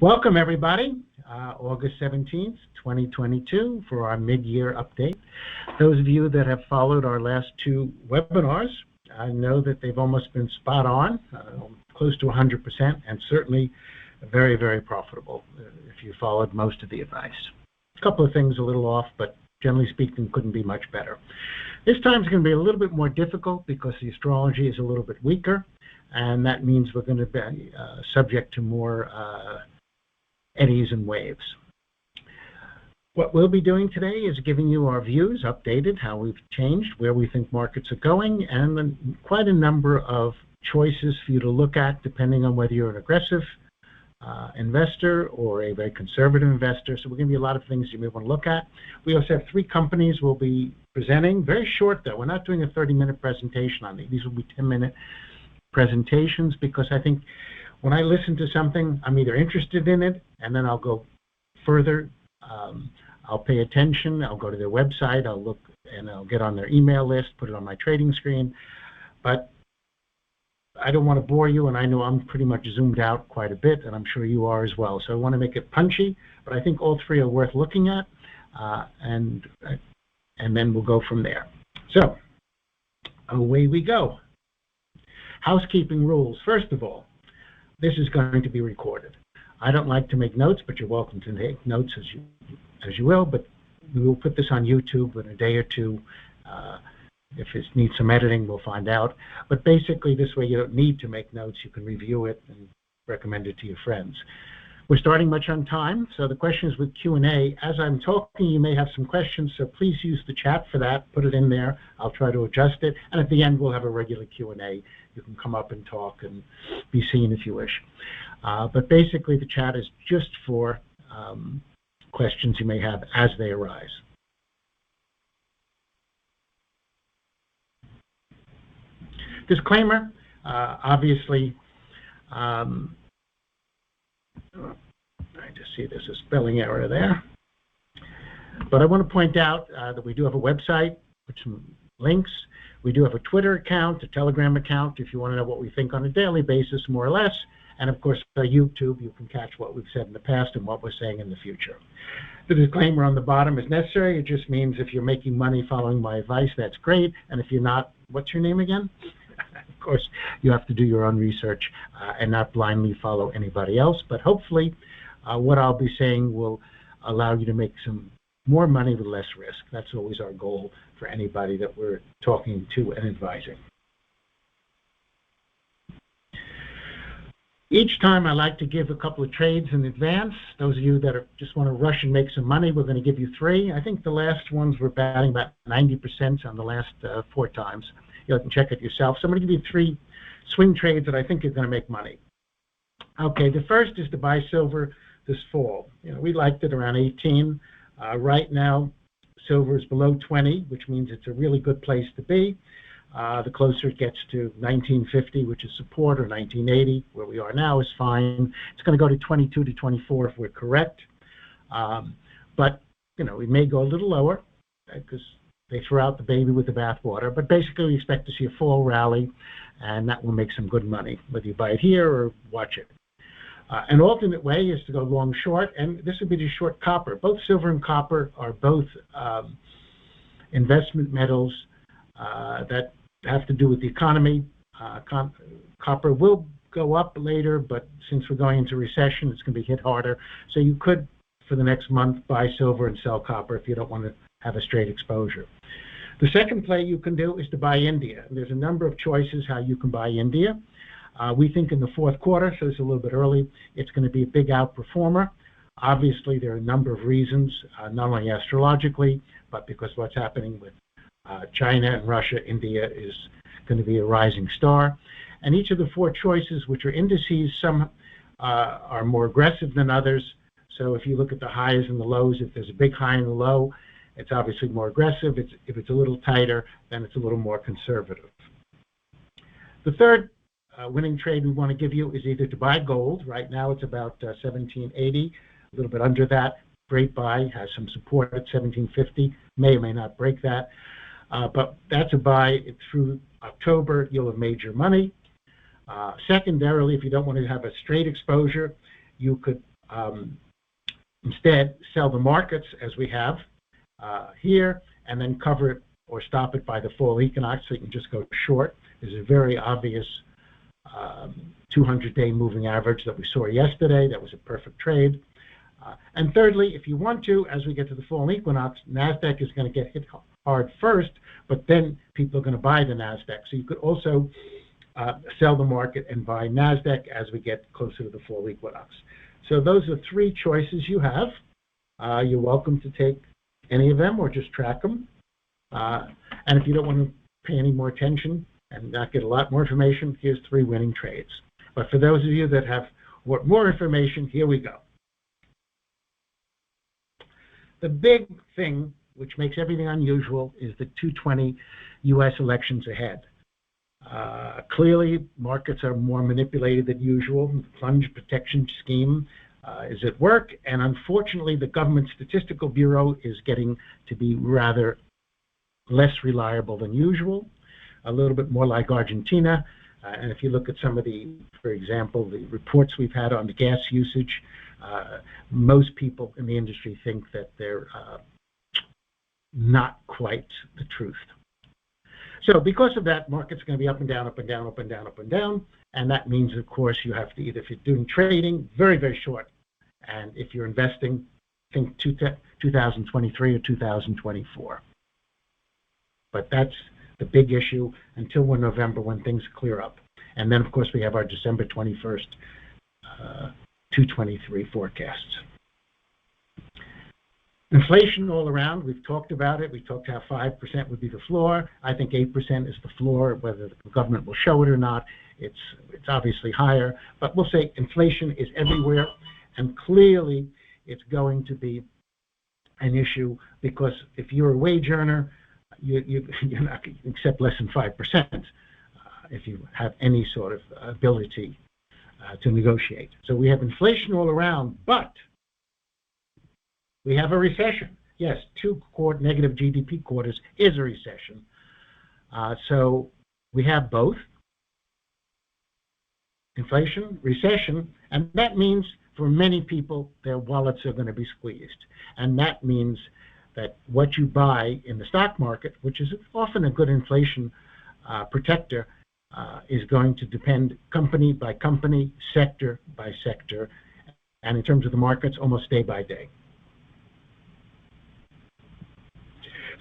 Welcome, everybody. August 17th, 2022, for our mid-year update. Those of you that have followed our last two webinars, I know that they've almost been spot on, close to 100%, and certainly very, very profitable if you followed most of the advice. A couple of things a little off, but generally speaking, couldn't be much better. This time is going to be a little bit more difficult because the astrology is a little bit weaker, and that means we're going to be subject to more eddies and waves. What we'll be doing today is giving you our views, updated, how we've changed, where we think markets are going, and then quite a number of choices for you to look at depending on whether you're an aggressive investor or a very conservative investor. So we're going to be a lot of things you may want to look at. We also have three companies we'll be presenting. Very short, though. We're not doing a 30-minute presentation on these. These will be 10-minute presentations because I think when I listen to something, I'm either interested in it, and then I'll go further. I'll pay attention. I'll go to their website. I'll look, and I'll get on their email list, put it on my trading screen. But I don't want to bore you, and I know I'm pretty much zoomed out quite a bit, and I'm sure you are as well. So I want to make it punchy, but I think all three are worth looking at, and then we'll go from there. So away we go. Housekeeping rules. First of all, this is going to be recorded. I don't like to make notes, but you're welcome to take notes as you will, but we will put this on YouTube in a day or two. If it needs some editing, we'll find out. But basically, this way you don't need to make notes. You can review it and recommend it to your friends. We're starting much on time, so the questions with Q&A. As I'm talking, you may have some questions, so please use the chat for that. Put it in there. I'll try to adjust it. And at the end, we'll have a regular Q&A. You can come up and talk and be seen if you wish. But basically, the chat is just for questions you may have as they arise. Disclaimer, obviously, I just see there's a spelling error there. But I want to point out that we do have a website with some links. We do have a Twitter account, a Telegram account, if you want to know what we think on a daily basis, more or less. And of course, YouTube, you can catch what we've said in the past and what we're saying in the future. The disclaimer on the bottom is necessary. It just means if you're making money following my advice, that's great. And if you're not, what's your name again? Of course, you have to do your own research and not blindly follow anybody else. But hopefully, what I'll be saying will allow you to make some more money with less risk. That's always our goal for anybody that we're talking to and advising. Each time I like to give a couple of trades in advance. Those of you that just want to rush and make some money, we're going to give you three. I think the last ones were batting about 90% on the last 4 times. You can check it yourself. So I'm going to give you 3 swing trades that I think are going to make money. Okay, the first is to buy silver this fall. We liked it around 18. Right now, silver is below 20, which means it's a really good place to be. The closer it gets to 1950, which is support, or 1980, where we are now, is fine. It's going to go to 22 to 24 if we're correct. But, we may go a little lower because they throw out the baby with the bathwater. But basically, we expect to see a fall rally, and that will make some good money, whether you buy it here or watch it. An alternate way is to go long short, and this would be to short copper. Both silver and copper are both investment metals that have to do with the economy. Copper will go up later, but since we're going into recession, it's going to be hit harder. So you could, for the next month, buy silver and sell copper if you don't want to have a straight exposure. The second play you can do is to buy India. There's a number of choices how you can buy India. We think in the 4th quarter, so it's a little bit early, it's going to be a big outperformer. Obviously, there are a number of reasons, not only astrologically, but because what's happening with China and Russia. India is going to be a rising star. And each of the 4 choices, which are indices, some are more aggressive than others. So if you look at the highs and the lows, if there's a big high and a low, it's obviously more aggressive. If it's a little tighter, then it's a little more conservative. The third winning trade we want to give you is either to buy gold. Right now it's about 1780, a little bit under that. Great buy, has some support at 1750, may or may not break that. But that's a buy through October. You'll have made your money. Secondarily, if you don't want to have a straight exposure, you could instead sell the markets as we have here, and then cover it or stop it by the fall equinox, so you can just go short. There's a very obvious 200-day moving average that we saw yesterday. That was a perfect trade. And thirdly, if you want to, as we get to the fall equinox, NASDAQ is going to get hit hard first, but then people are going to buy the NASDAQ. So you could also sell the market and buy NASDAQ as we get closer to the fall equinox. So those are three choices you have. You're welcome to take any of them or just track them. And if you don't want to pay any more attention and not get a lot more information, here's three winning trades. But for those of you that want more information, here we go. The big thing, which makes everything unusual, is the 220 U.S. elections ahead. Clearly, markets are more manipulated than usual. The plunge protection scheme is at work, and unfortunately, the Government Statistical Bureau is getting to be rather less reliable than usual, a little bit more like Argentina. And if you look at some of the, for example, the reports we've had on the gas usage, most people in the industry think that they're not quite the truth. So because of that, market's going to be up and down, up and down, up and down, up and down. And that means, of course, you have to either, if you're doing trading, very, very short. And if you're investing, think 2023 or 2024. But that's the big issue until November when things clear up. And then, of course, we have our December 21st 223 forecasts. Inflation all around, we've talked about it. We talked how 5% would be the floor. I think 8% is the floor. Whether the government will show it or not, it's obviously higher. But we'll say inflation is everywhere, and clearly it's going to be an issue because if you're a wage earner, you're not going to accept less than 5% if you have any sort of ability to negotiate. So we have inflation all around, but we have a recession. Yes, 2 negative GDP quarters is a recession. So we have both inflation, recession, and that means for many people, their wallets are going to be squeezed. And that means that what you buy in the stock market, which is often a good inflation protector, is going to depend company by company, sector by sector, and in terms of the markets, almost day by day.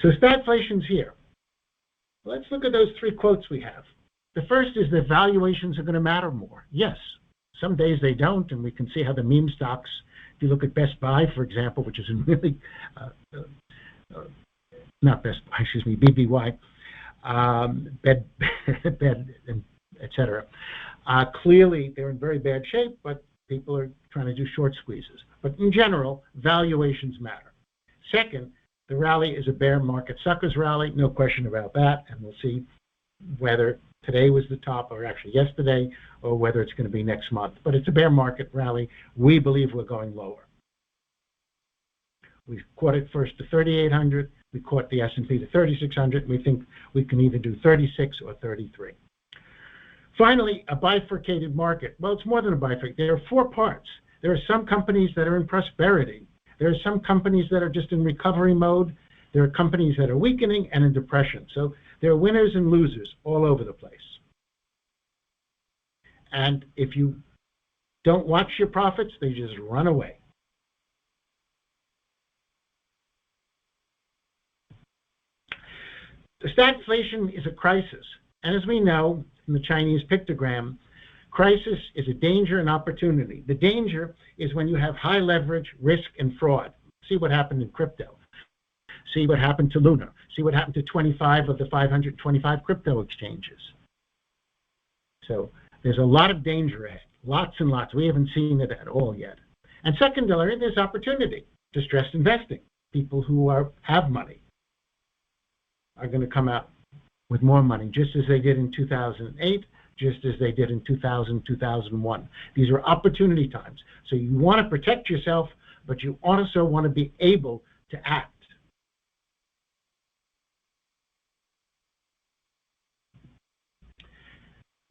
So stagflation's here. Let's look at those 3 quotes we have. The first is that valuations are going to matter more. Yes, some days they don't, and we can see how the meme stocks, if you look at Best Buy, for example, which is really, not Best Buy, excuse me, BBY, bed, etc. Clearly, they're in very bad shape, but people are trying to do short squeezes. But in general, valuations matter. Second, the rally is a bear market suckers rally, no question about that, and we'll see whether today was the top or actually yesterday or whether it's going to be next month. But it's a bear market rally. We believe we're going lower. We caught it first to 3,800. We caught the S&P to 3,600. We think we can either do 36 or 33. Finally, a bifurcated market. Well, it's more than a bifurcated. There are 4 parts. There are some companies that are in prosperity. There are some companies that are just in recovery mode. There are companies that are weakening and in depression. So there are winners and losers all over the place. And if you don't watch your profits, they just run away. The stagflation is a crisis. And as we know in the Chinese pictogram, crisis is a danger and opportunity. The danger is when you have high leverage, risk, and fraud. See what happened in crypto. See what happened to Luna. See what happened to 25 of the 525 crypto exchanges. So there's a lot of danger ahead, lots and lots. We haven't seen it at all yet. And secondarily, there's opportunity, distressed investing. People who have money are going to come out with more money, just as they did in 2008, just as they did in 2000, 2001. These are opportunity times. So you want to protect yourself, but you also want to be able to act.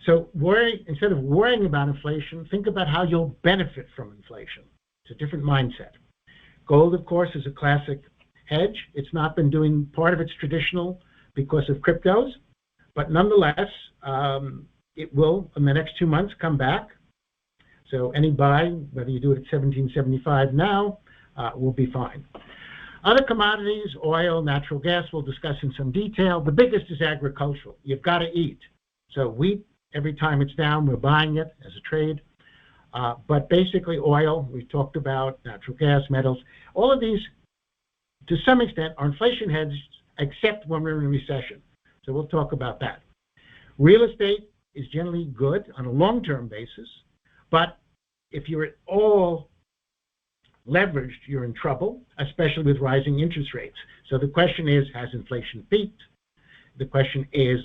So instead of worrying about inflation, think about how you'll benefit from inflation. It's a different mindset. Gold, of course, is a classic hedge. It's not been doing part of its traditional because of cryptos, but nonetheless, it will, in the next 2 months, come back. So any buy, whether you do it at 1775 now, will be fine. Other commodities, oil, natural gas, we'll discuss in some detail. The biggest is agricultural. You've got to eat. So wheat, every time it's down, we're buying it as a trade. But basically oil, we've talked about, natural gas, metals, all of these, to some extent, are inflation hedged, except when we're in a recession. So we'll talk about that. Real estate is generally good on a long-term basis, but if you're at all leveraged, you're in trouble, especially with rising interest rates. So the question is, has inflation peaked? The question is,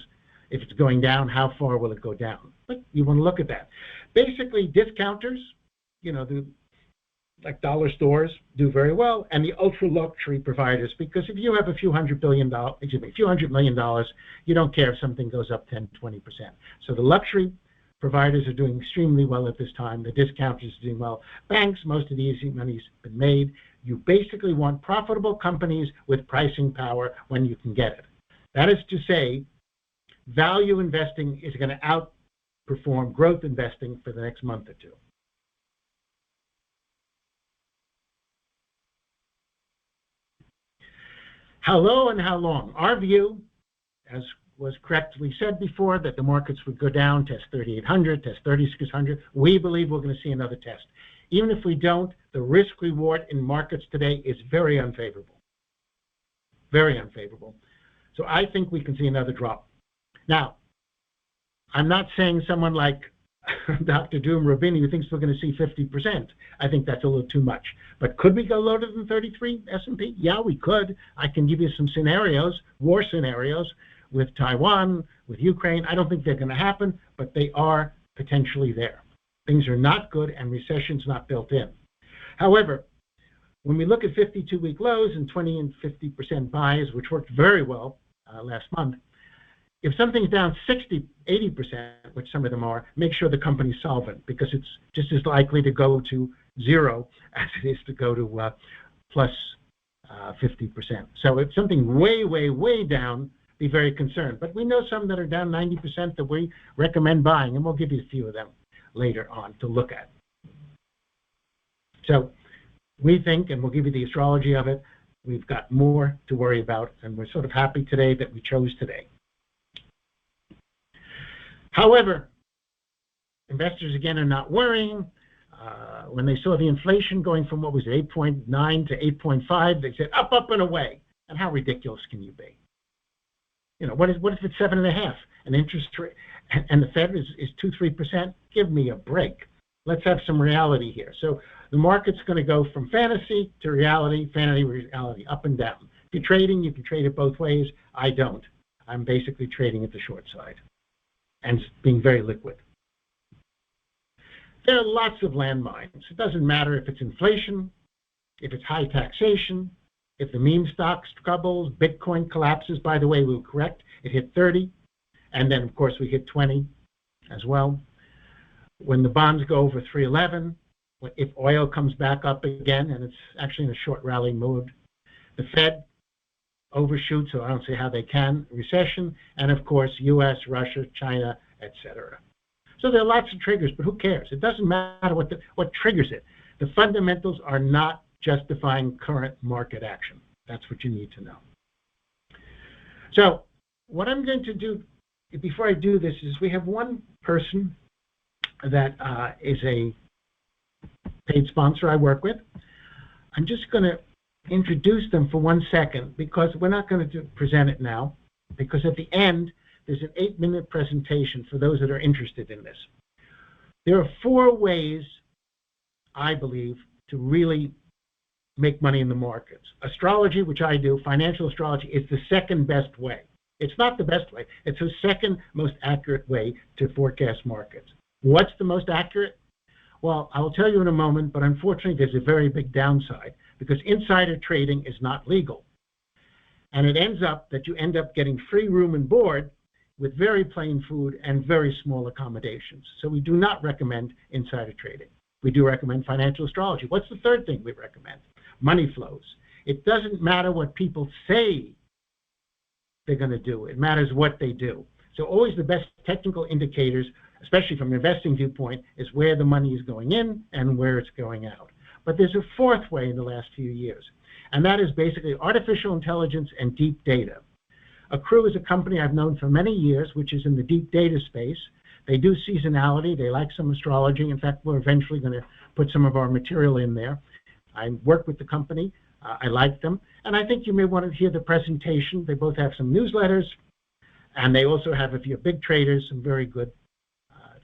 if it's going down, how far will it go down? But you want to look at that. Basically, discounters, like dollar stores, do very well, and the ultra-luxury providers, because if you have a few $100 million, you don't care if something goes up 10, 20%. So the luxury providers are doing extremely well at this time. The discounters are doing well. Banks, most of the easy money's been made. You basically want profitable companies with pricing power when you can get it. That is to say, value investing is going to outperform growth investing for the next month or two. How low and how long? Our view, as was correctly said before, that the markets would go down, test 3,800, test 3,600. We believe we're going to see another test. Even if we don't, the risk reward in markets today is very unfavorable. Very unfavorable. So I think we can see another drop. Now, I'm not saying someone like Dr. Doom Robini who thinks we're going to see 50%. I think that's a little too much. But could we go lower than 33 S&P? Yeah, we could. I can give you some scenarios, war scenarios, with Taiwan, with Ukraine. I don't think they're going to happen, but they are potentially there. Things are not good and recession's not built in. However, when we look at 52-week lows and 20 and 50% buys, which worked very well last month, if something's down 60, 80%, which some of them are, make sure the company's solvent, because it's just as likely to go to zero as it is to go to plus 50%. So if something way, way, way down, be very concerned. But we know some that are down 90% that we recommend buying, and we'll give you a few of them later on to look at. So we think, and we'll give you the astrology of it, we've got more to worry about, and we're sort of happy today that we chose today. However, investors again are not worrying. When they saw the inflation going from what was 8.9 to 8.5, they said up, up, and away. And how ridiculous can you be? What if it's 7.5? An interest rate, and the Fed is 2-3%? Give me a break. Let's have some reality here. So the market's going to go from fantasy to reality, up and down. If you're trading, you can trade it both ways. I don't. I'm basically trading at the short side and being very liquid. There are lots of landmines. It doesn't matter if it's inflation, if it's high taxation, if the meme stock troubles, Bitcoin collapses. By the way, we were correct. It hit 30, and then, of course, we hit 20 as well. When the bonds go over 311, if oil comes back up again, and it's actually in a short rally mode, the Fed overshoots, so I don't see how they can, recession, and, of course, U.S., Russia, China, etc. So there are lots of triggers, but who cares? It doesn't matter what triggers it. The fundamentals are not justifying current market action. That's what you need to know. So what I'm going to do before I do this is we have one person that is a paid sponsor I work with. I'm just going to introduce them for 1 second because we're not going to present it now, because at the end there's an 8-minute presentation for those that are interested in this. There are 4 ways, I believe, to really make money in the markets. Astrology, which I do, financial astrology, is the second best way. It's not the best way. It's the second most accurate way to forecast markets. What's the most accurate? Well, I will tell you in a moment, but unfortunately there's a very big downside because insider trading is not legal. And it ends up that you end up getting free room and board with very plain food and very small accommodations. So we do not recommend insider trading. we do recommend financial astrology. What's the third thing we recommend? Money flows. It doesn't matter what people say they're going to do. It matters what they do. So always the best technical indicators, especially from an investing viewpoint, is where the money is going in and where it's going out. But there's a fourth way in the last few years, and that is basically artificial intelligence and deep data. Accrue is a company I've known for many years, which is in the deep data space. They do seasonality. They like some astrology. In fact, we're eventually going to put some of our material in there. I work with the company. I like them. And I think you may want to hear the presentation. They both have some newsletters, and they also have, if you're big traders, some very good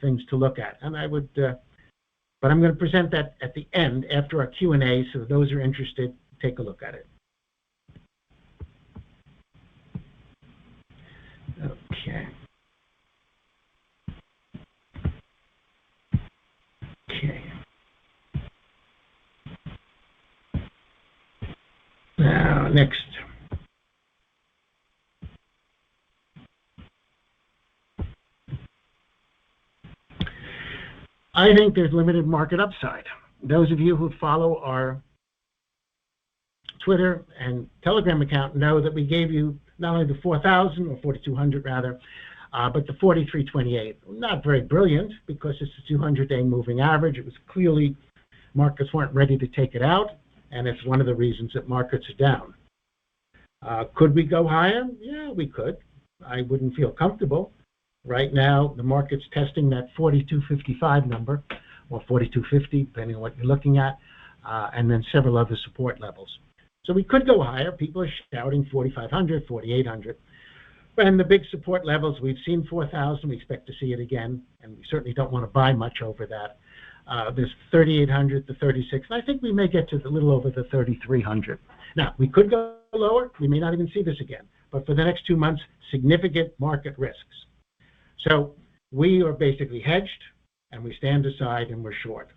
things to look at. And I would, but I'm going to present that at the end after our Q&A, so those who are interested, take a look at it. Okay. Okay. Now, next. I think there's limited market upside. Those of you who follow our Twitter and Telegram account know that we gave you not only the 4,000 or 4,200 rather, but the 4328. Not very brilliant because it's a 200-day moving average. It was clearly markets weren't ready to take it out, and it's one of the reasons that markets are down. Could we go higher? Yeah, we could. I wouldn't feel comfortable. Right now, the market's testing that 4255 number, or 4250, depending on what you're looking at, and then several other support levels. So we could go higher. People are shouting 4,500, 4,800. And the big support levels, we've seen 4,000. We expect to see it again, and we certainly don't want to buy much over that. There's 3,800 to 36, and I think we may get to a little over the 3,300. Now, we could go lower. We may not even see this again. But for the next 2 months, significant market risks. So we are basically hedged, and we stand aside, and we're short.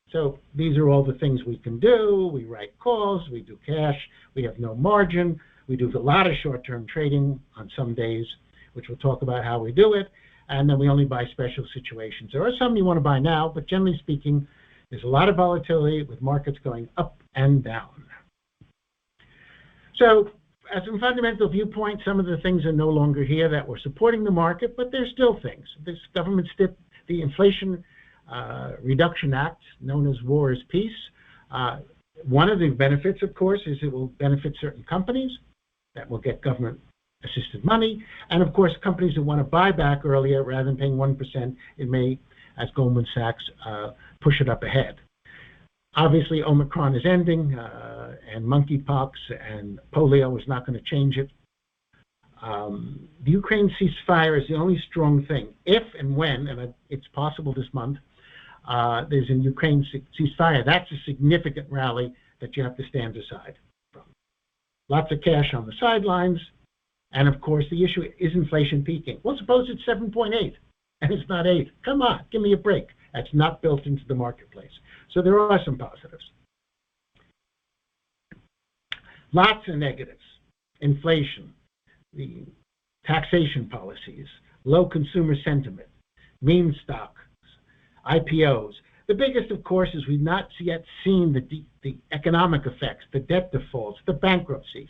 So these are all the things we can do. We write calls. We do cash. We have no margin. We do a lot of short-term trading on some days, which we'll talk about how we do it. And then we only buy special situations. There are some you want to buy now, but generally speaking, there's a lot of volatility with markets going up and down. So as a fundamental viewpoint, some of the things are no longer here that were supporting the market, but there's still things. This government, the Inflation Reduction Act, known as War is Peace. One of the benefits, of course, is it will benefit certain companies that will get government-assisted money, and of course, companies that want to buy back earlier rather than paying 1%, it may, as Goldman Sachs, push it up ahead. Obviously, Omicron is ending, and monkeypox and polio is not going to change it. The Ukraine ceasefire is the only strong thing. If and when, and it's possible this month, there's a Ukraine ceasefire, that's a significant rally that you have to stand aside from. Lots of cash on the sidelines, and of course, the issue is inflation peaking. Well, suppose it's 7.8, and it's not 8. Come on, give me a break. That's not built into the marketplace. So there are some positives. Lots of negatives. Inflation, the taxation policies, low consumer sentiment, meme stocks, IPOs. The biggest, of course, is we've not yet seen the economic effects, the debt defaults, the bankruptcies.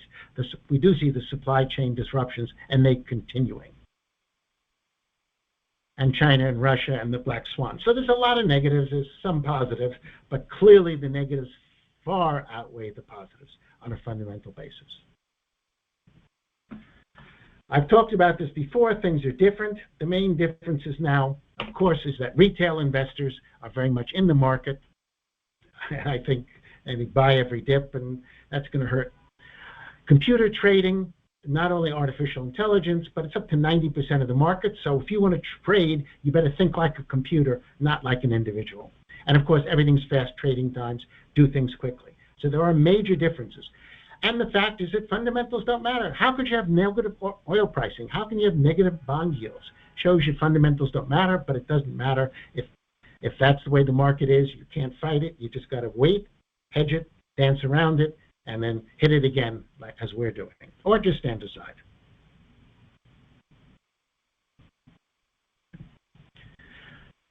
We do see the supply chain disruptions, and they continuing. And China and Russia and the Black Swan. So there's a lot of negatives, there's some positives, but clearly the negatives far outweigh the positives on a fundamental basis. I've talked about this before, things are different. The main difference is now, of course, is that retail investors are very much in the market. I think they buy every dip, and that's going to hurt. Computer trading, not only artificial intelligence, but it's up to 90% of the market. So if you want to trade, you better think like a computer, not like an individual. And of course, everything's fast trading times, do things quickly. So there are major differences. And the fact is that fundamentals don't matter. How could you have negative oil pricing? How can you have negative bond yields? Shows you fundamentals don't matter, but it doesn't matter if that's the way the market is. You can't fight it. You just got to wait, hedge it, dance around it, and then hit it again, like as we're doing, or just stand aside.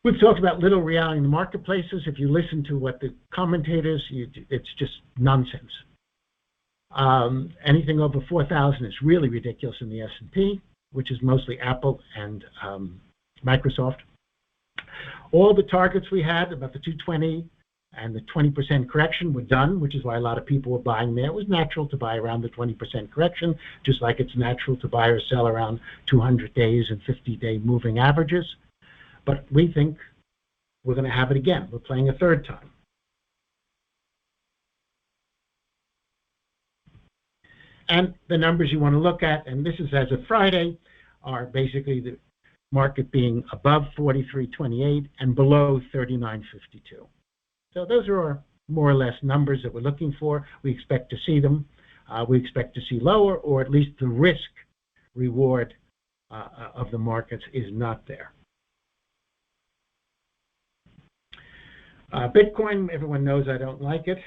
We've talked about little reality in the marketplaces. If you listen to what the commentators, it's just nonsense. Anything over 4,000 is really ridiculous in the S&P, which is mostly Apple and Microsoft. All the targets we had, about the 220 and the 20% correction, were done, which is why a lot of people were buying there. It was natural to buy around the 20% correction, just like it's natural to buy or sell around 200 days and 50-day moving averages. But we think we're going to have it again. We're playing a third time. And the numbers you want to look at, and this is as of Friday, are basically the market being above 43.28 and below 39.52. So those are our more or less numbers that we're looking for. We expect to see them. We expect to see lower, or at least the risk reward of the markets is not there. Bitcoin, everyone knows I don't like it,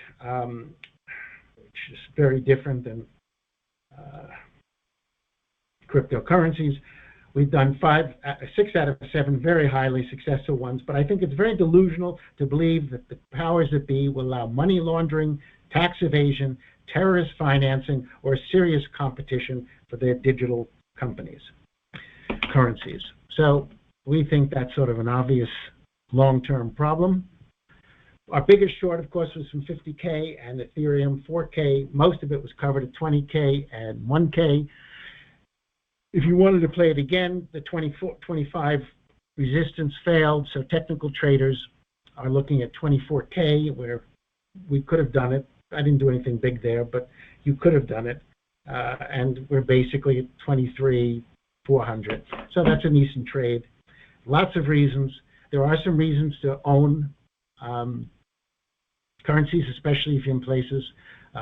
which is very different than cryptocurrencies. We've done 6 out of 7 very highly successful ones, but I think it's very delusional to believe that the powers that be will allow money laundering, tax evasion, terrorist financing, or serious competition for their digital currencies. So we think that's sort of an obvious long-term problem. Our biggest short, of course, was from 50K and Ethereum 4K. Most of it was covered at 20K and 1K. If you wanted to play it again, the 25 resistance failed, so technical traders are looking at 24K, where we could have done it. I didn't do anything big there, but you could have done it. And we're basically at 23,400. So that's a decent trade. Lots of reasons. There are some reasons to own currencies, especially if you're in places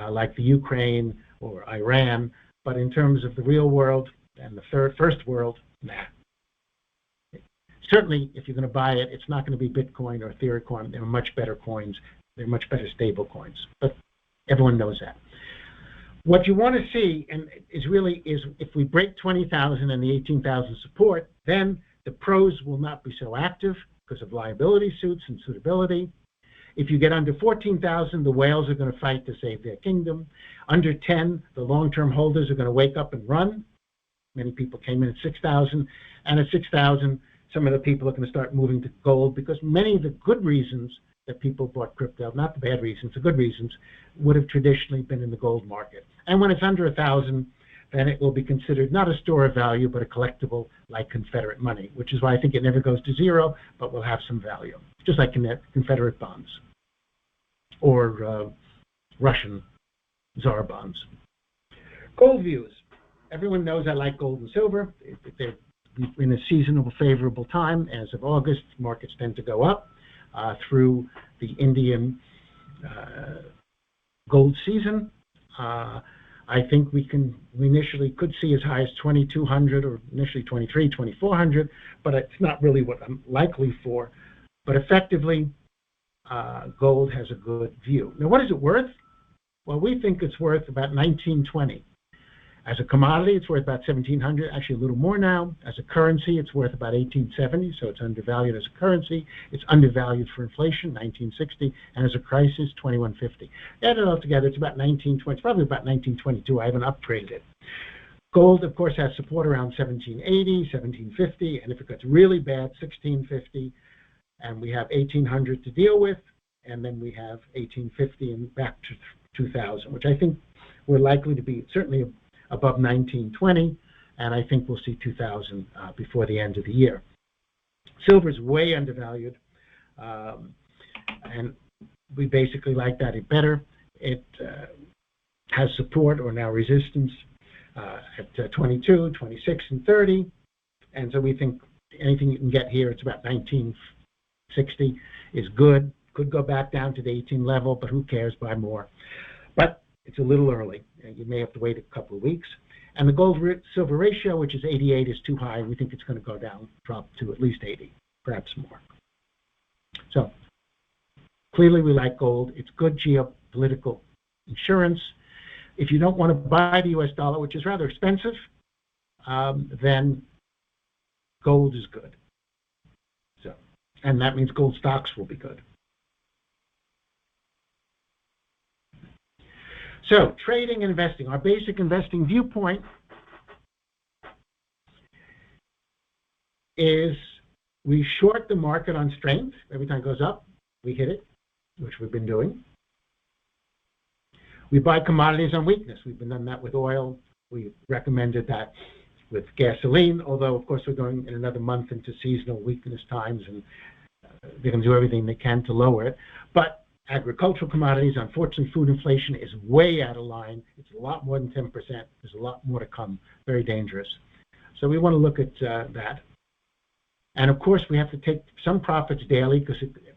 like the Ukraine or Iran. But in terms of the real world and the first world, nah. Certainly, if you're going to buy it, it's not going to be Bitcoin or Ethereum. They're much better coins. They're much better stable coins. But everyone knows that. What you want to see is if we break 20,000 and the 18,000 support, then the pros will not be so active because of liability suits and suitability. If you get under 14,000, the whales are going to fight to save their kingdom. Under 10, the long-term holders are going to wake up and run. Many people came in at 6,000, and at 6,000, some of the people are going to start moving to gold because many of the good reasons that people bought crypto, not the bad reasons, the good reasons, would have traditionally been in the gold market. And when it's under 1,000, then it will be considered not a store of value, but a collectible like Confederate money, which is why I think it never goes to zero, but will have some value, just like Confederate bonds or Russian Tsar bonds. Gold views. Everyone knows I like gold and silver. They're in a seasonal favorable time. As of August, markets tend to go up through the Indian gold season. I think we initially could see as high as 2,200 or initially 23, 2,400, but it's not really what I'm likely for. But effectively, gold has a good view. Now, what is it worth? Well, we think it's worth about 1920. As a commodity, it's worth about 1,700, actually a little more now. As a currency, it's worth about 1,870, so it's undervalued as a currency. It's undervalued for inflation, 1,960, and as a crisis, 2,150. Add it all together, it's about 1920, it's probably about 1922. I haven't upgraded it. Gold, of course, has support around 1,780, 1,750, and if it gets really bad, 1,650, and we have 1,800 to deal with, and then we have 1,850 and back to 2,000, which I think we're likely to be certainly above 1920, and I think we'll see 2,000 before the end of the year. Silver is way undervalued, and we basically like that better. It has support or now resistance at 22, 26, and 30, and so we think anything you can get here, it's about 1960, is good. Could go back down to the 18 level, but who cares, buy more. But it's a little early. You may have to wait a couple of weeks. And the gold-silver ratio, which is 88, is too high. We think it's going to go down, drop to at least 80, perhaps more. So clearly we like gold. It's good geopolitical insurance. If you don't want to buy the US dollar, which is rather expensive, then gold is good. So and that means gold stocks will be good. So, trading and investing. Our basic investing viewpoint is we short the market on strength. Every time it goes up, we hit it, which we've been doing. We buy commodities on weakness. We've been doing that with oil. We recommended that with gasoline, although, of course, we're going in another month into seasonal weakness times, and they're going to do everything they can to lower it. But agricultural commodities, unfortunately, food inflation is way out of line. It's a lot more than 10%. There's a lot more to come. Very dangerous. So we want to look at that. And, of course, we have to take some profits daily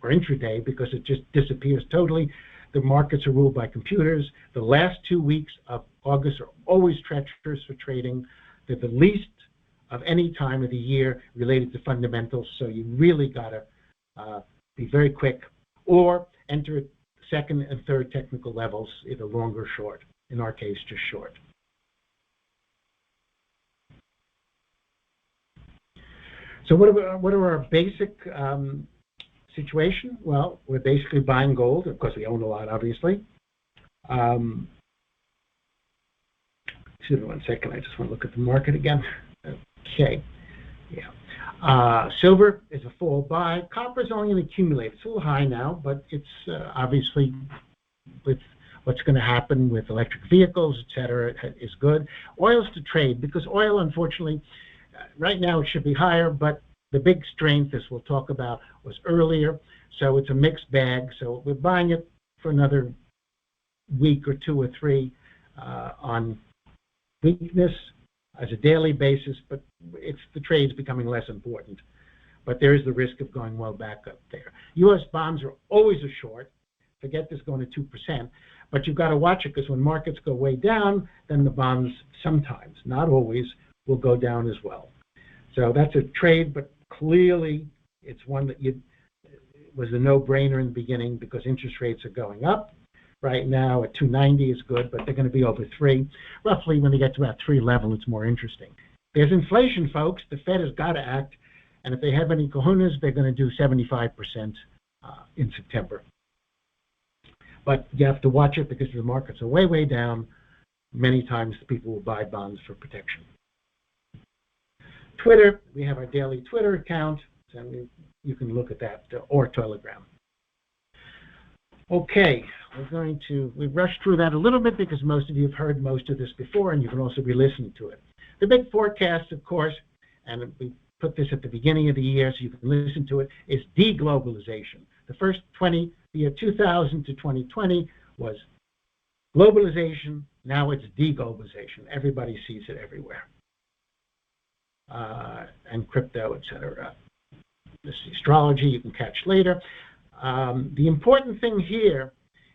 or intraday because it just disappears totally. The markets are ruled by computers. The last 2 weeks of August are always treacherous for trading. They're the least of any time of the year related to fundamentals, so you really got to be very quick or enter at second and third technical levels, either long or short. In our case, just short. So what are our basic situation? Well, we're basically buying gold. Of course, we own a lot, obviously. Excuse me 1 second. I just want to look at the market again. Okay. Yeah. Silver is a full buy. Copper is only going to accumulate. It's a little high now, but it's obviously with what's going to happen with electric vehicles, et cetera, is good. Oil's to trade because oil, unfortunately, right now it should be higher, but the big strength, as we'll talk about, was earlier. So it's a mixed bag. So we're buying it for another week or 2 or 3 on weakness as a daily basis, but the trade's becoming less important. But there is the risk of going well back up there. U.S. bonds are always a short. Forget this going to 2%. But you've got to watch it because when markets go way down, then the bonds sometimes, not always, will go down as well. So that's a trade, but clearly it's one that was a no-brainer in the beginning because interest rates are going up. Right now at 290 is good, but they're going to be over 3. Roughly when they get to about 3 level, it's more interesting. There's inflation, folks. The Fed has got to act, and if they have any kahunas, they're going to do 75% in September. But you have to watch it because the markets are way, way down. Many times people will buy bonds for protection. Twitter, we have our daily Twitter account, and you can look at that, or Telegram. Okay, we've rushed through that a little bit because most of you have heard most of this before, and you can also be listening to it. The big forecast, of course, and we put this at the beginning of the year so you can listen to it, is deglobalization. The year 2000 to 2020 was globalization. Now it's deglobalization. Everybody sees it everywhere. And crypto, etc. This astrology you can catch later. The important thing here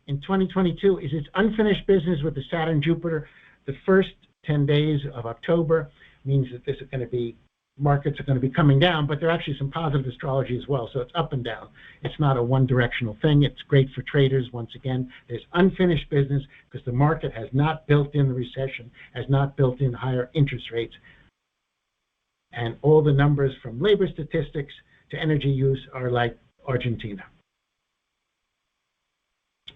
in 2022 is it's unfinished business with the Saturn-Jupiter. The first 10 days of October means that this is going to be, markets are going to be coming down, but there are actually some positive astrology as well, so it's up and down. It's not a one-directional thing. It's great for traders. Once again, there's unfinished business because the market has not built in the recession, has not built in higher interest rates. And all the numbers from labor statistics to energy use are like Argentina.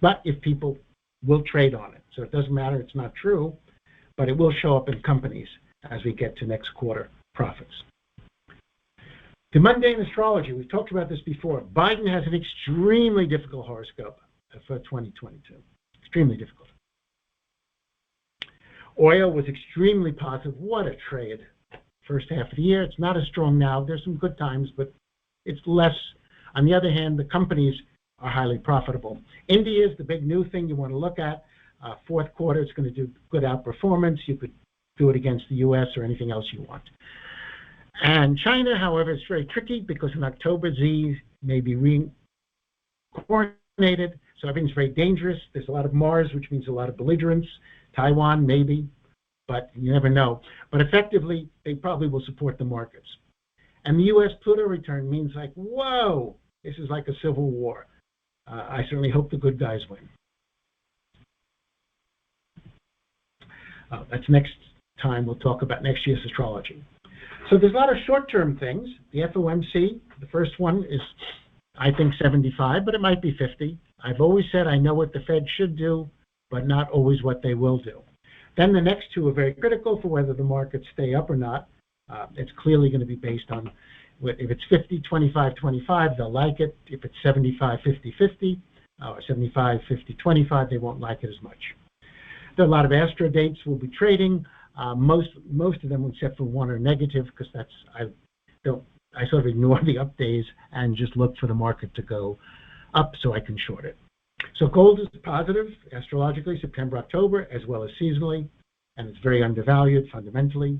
But if people will trade on it, so it doesn't matter, it's not true, but it will show up in companies as we get to next quarter profits. The mundane astrology, we've talked about this before. Biden has an extremely difficult horoscope for 2022, extremely difficult. Oil was extremely positive. What a trade. First half of the year, it's not as strong now. There's some good times, but it's less. On the other hand, the companies are highly profitable. India is the big new thing you want to look at. Fourth quarter, it's going to do good outperformance. You could do it against the U.S. or anything else you want. And China, however, is very tricky because in October, Z may be reincarnated, so everything's very dangerous. There's a lot of Mars, which means a lot of belligerence. Taiwan, maybe, but you never know. But effectively, they probably will support the markets. And the U.S. Pluto return means like, whoa, this is like a civil war. I certainly hope the good guys win. That's next time. We'll talk about next year's astrology. So there's a lot of short-term things. The FOMC, the first one is I think 75, but it might be 50. I've always said I know what the Fed should do, but not always what they will do. Then the next two are very critical for whether the markets stay up or not. It's clearly going to be based on if it's 50, 25, 25, they'll like it. If it's 75, 50, 50, or 75, 50, 25, they won't like it as much. There are a lot of Astro dates we'll be trading. Most of them, except for one, are negative because I sort of ignore the up days and just look for the market to go up so I can short it. So gold is positive astrologically September, October, as well as seasonally, and it's very undervalued fundamentally.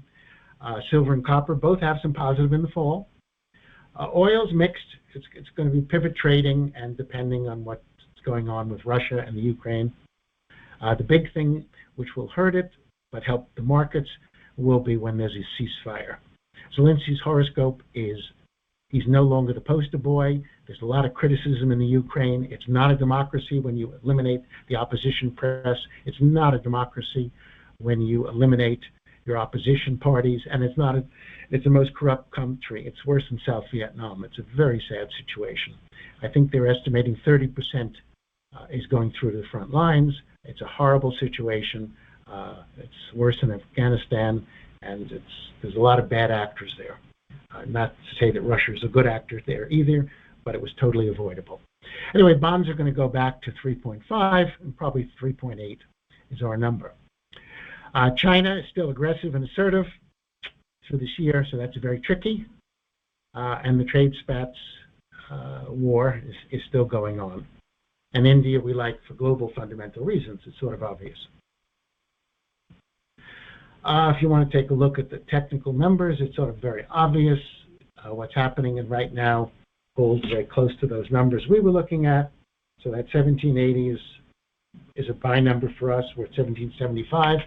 Silver and copper both have some positive in the fall. Oil's mixed. It's going to be pivot trading, and depending on what's going on with Russia and the Ukraine. The big thing which will hurt it but help the markets will be when there's a ceasefire. Zelensky's horoscope is he's no longer the poster boy. There's a lot of criticism in the Ukraine. It's not a democracy when you eliminate the opposition press. It's not a democracy when you eliminate your opposition parties, and it's the most corrupt country. It's worse than South Vietnam. It's a very sad situation. I think they're estimating 30% is going through to the front lines. It's a horrible situation. It's worse than Afghanistan, and there's a lot of bad actors there. Not to say that Russia is a good actor there either, but it was totally avoidable. Anyway, bonds are going to go back to 3.5, and probably 3.8 is our number. China is still aggressive and assertive through this year, so that's very tricky. And the trade spats war is still going on. And India we like for global fundamental reasons. It's sort of obvious. If you want to take a look at the technical numbers, it's sort of very obvious what's happening. And right now, gold's very close to those numbers we were looking at. So that 1780 is a buy number for us. We're at 1775.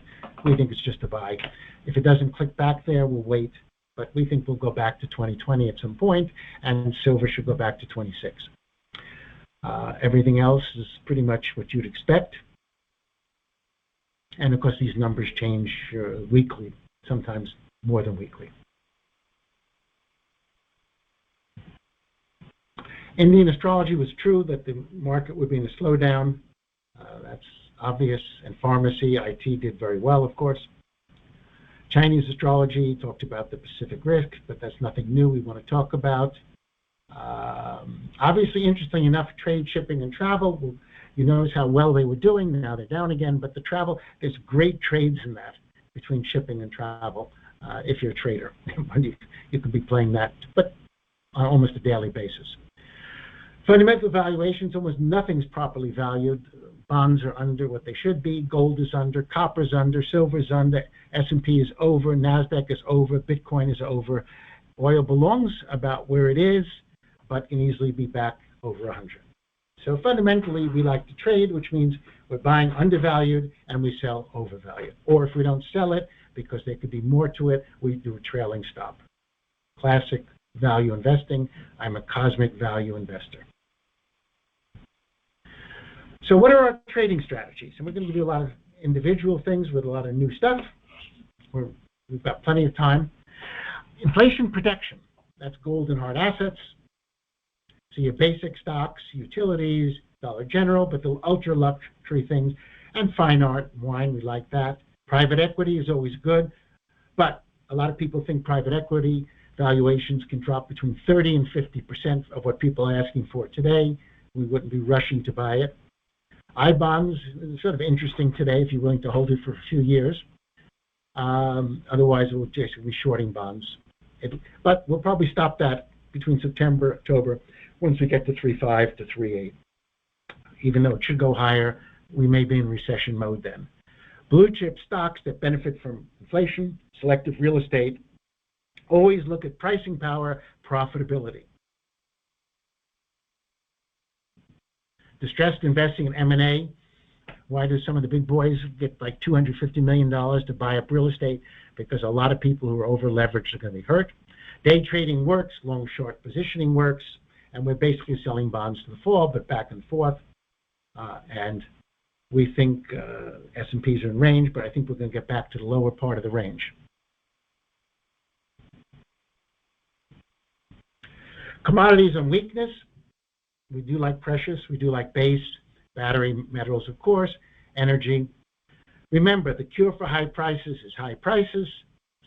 We think it's just a buy. If it doesn't click back there, we'll wait. But we think we'll go back to 2020 at some point, and silver should go back to 26. Everything else is pretty much what you'd expect. And of course, these numbers change weekly, sometimes more than weekly. Indian astrology was true that the market would be in a slowdown. That's obvious. And pharmacy, IT did very well, of course. Chinese astrology talked about the Pacific risk, but that's nothing new we want to talk about. Obviously, interesting enough, trade, shipping, and travel. You notice how well they were doing. Now they're down again, but the travel, there's great trades in that between shipping and travel if you're a trader. You could be playing that, but on almost a daily basis. Fundamental valuations, almost nothing's properly valued. Bonds are under what they should be. Gold is under, copper's under, silver's under, S&P is over, NASDAQ is over, Bitcoin is over. Oil belongs about where it is, but can easily be back over 100. So fundamentally, we like to trade, which means we're buying undervalued and we sell overvalued. Or if we don't sell it, because there could be more to it, we do a trailing stop. Classic value investing. I'm a cosmic value investor. So what are our trading strategies? And we're going to give you a lot of individual things with a lot of new stuff. We've got plenty of time. Inflation protection. That's gold and hard assets. So your basic stocks, utilities, Dollar General, but the ultra luxury things, and fine art, wine, we like that. Private equity is always good, but a lot of people think private equity valuations can drop between 30 and 50% of what people are asking for today. We wouldn't be rushing to buy it. I-bonds is sort of interesting today if you're willing to hold it for a few years. Otherwise, we'll just be shorting bonds. But we'll probably stop that between September, October, once we get to 3.5 to 3.8. Even though it should go higher, we may be in recession mode then. Blue chip stocks that benefit from inflation, selective real estate, always look at pricing power, profitability. Distressed investing in M&A. Why do some of the big boys get like $250 million to buy up real estate? Because a lot of people who are over leveraged are going to be hurt. Day trading works, long short positioning works, and we're basically selling bonds to the fall, but back and forth. And we think S&Ps are in range, but I think we're going to get back to the lower part of the range. Commodities on weakness. We do like precious. We do like base, battery metals, of course, energy. Remember, the cure for high prices is high prices,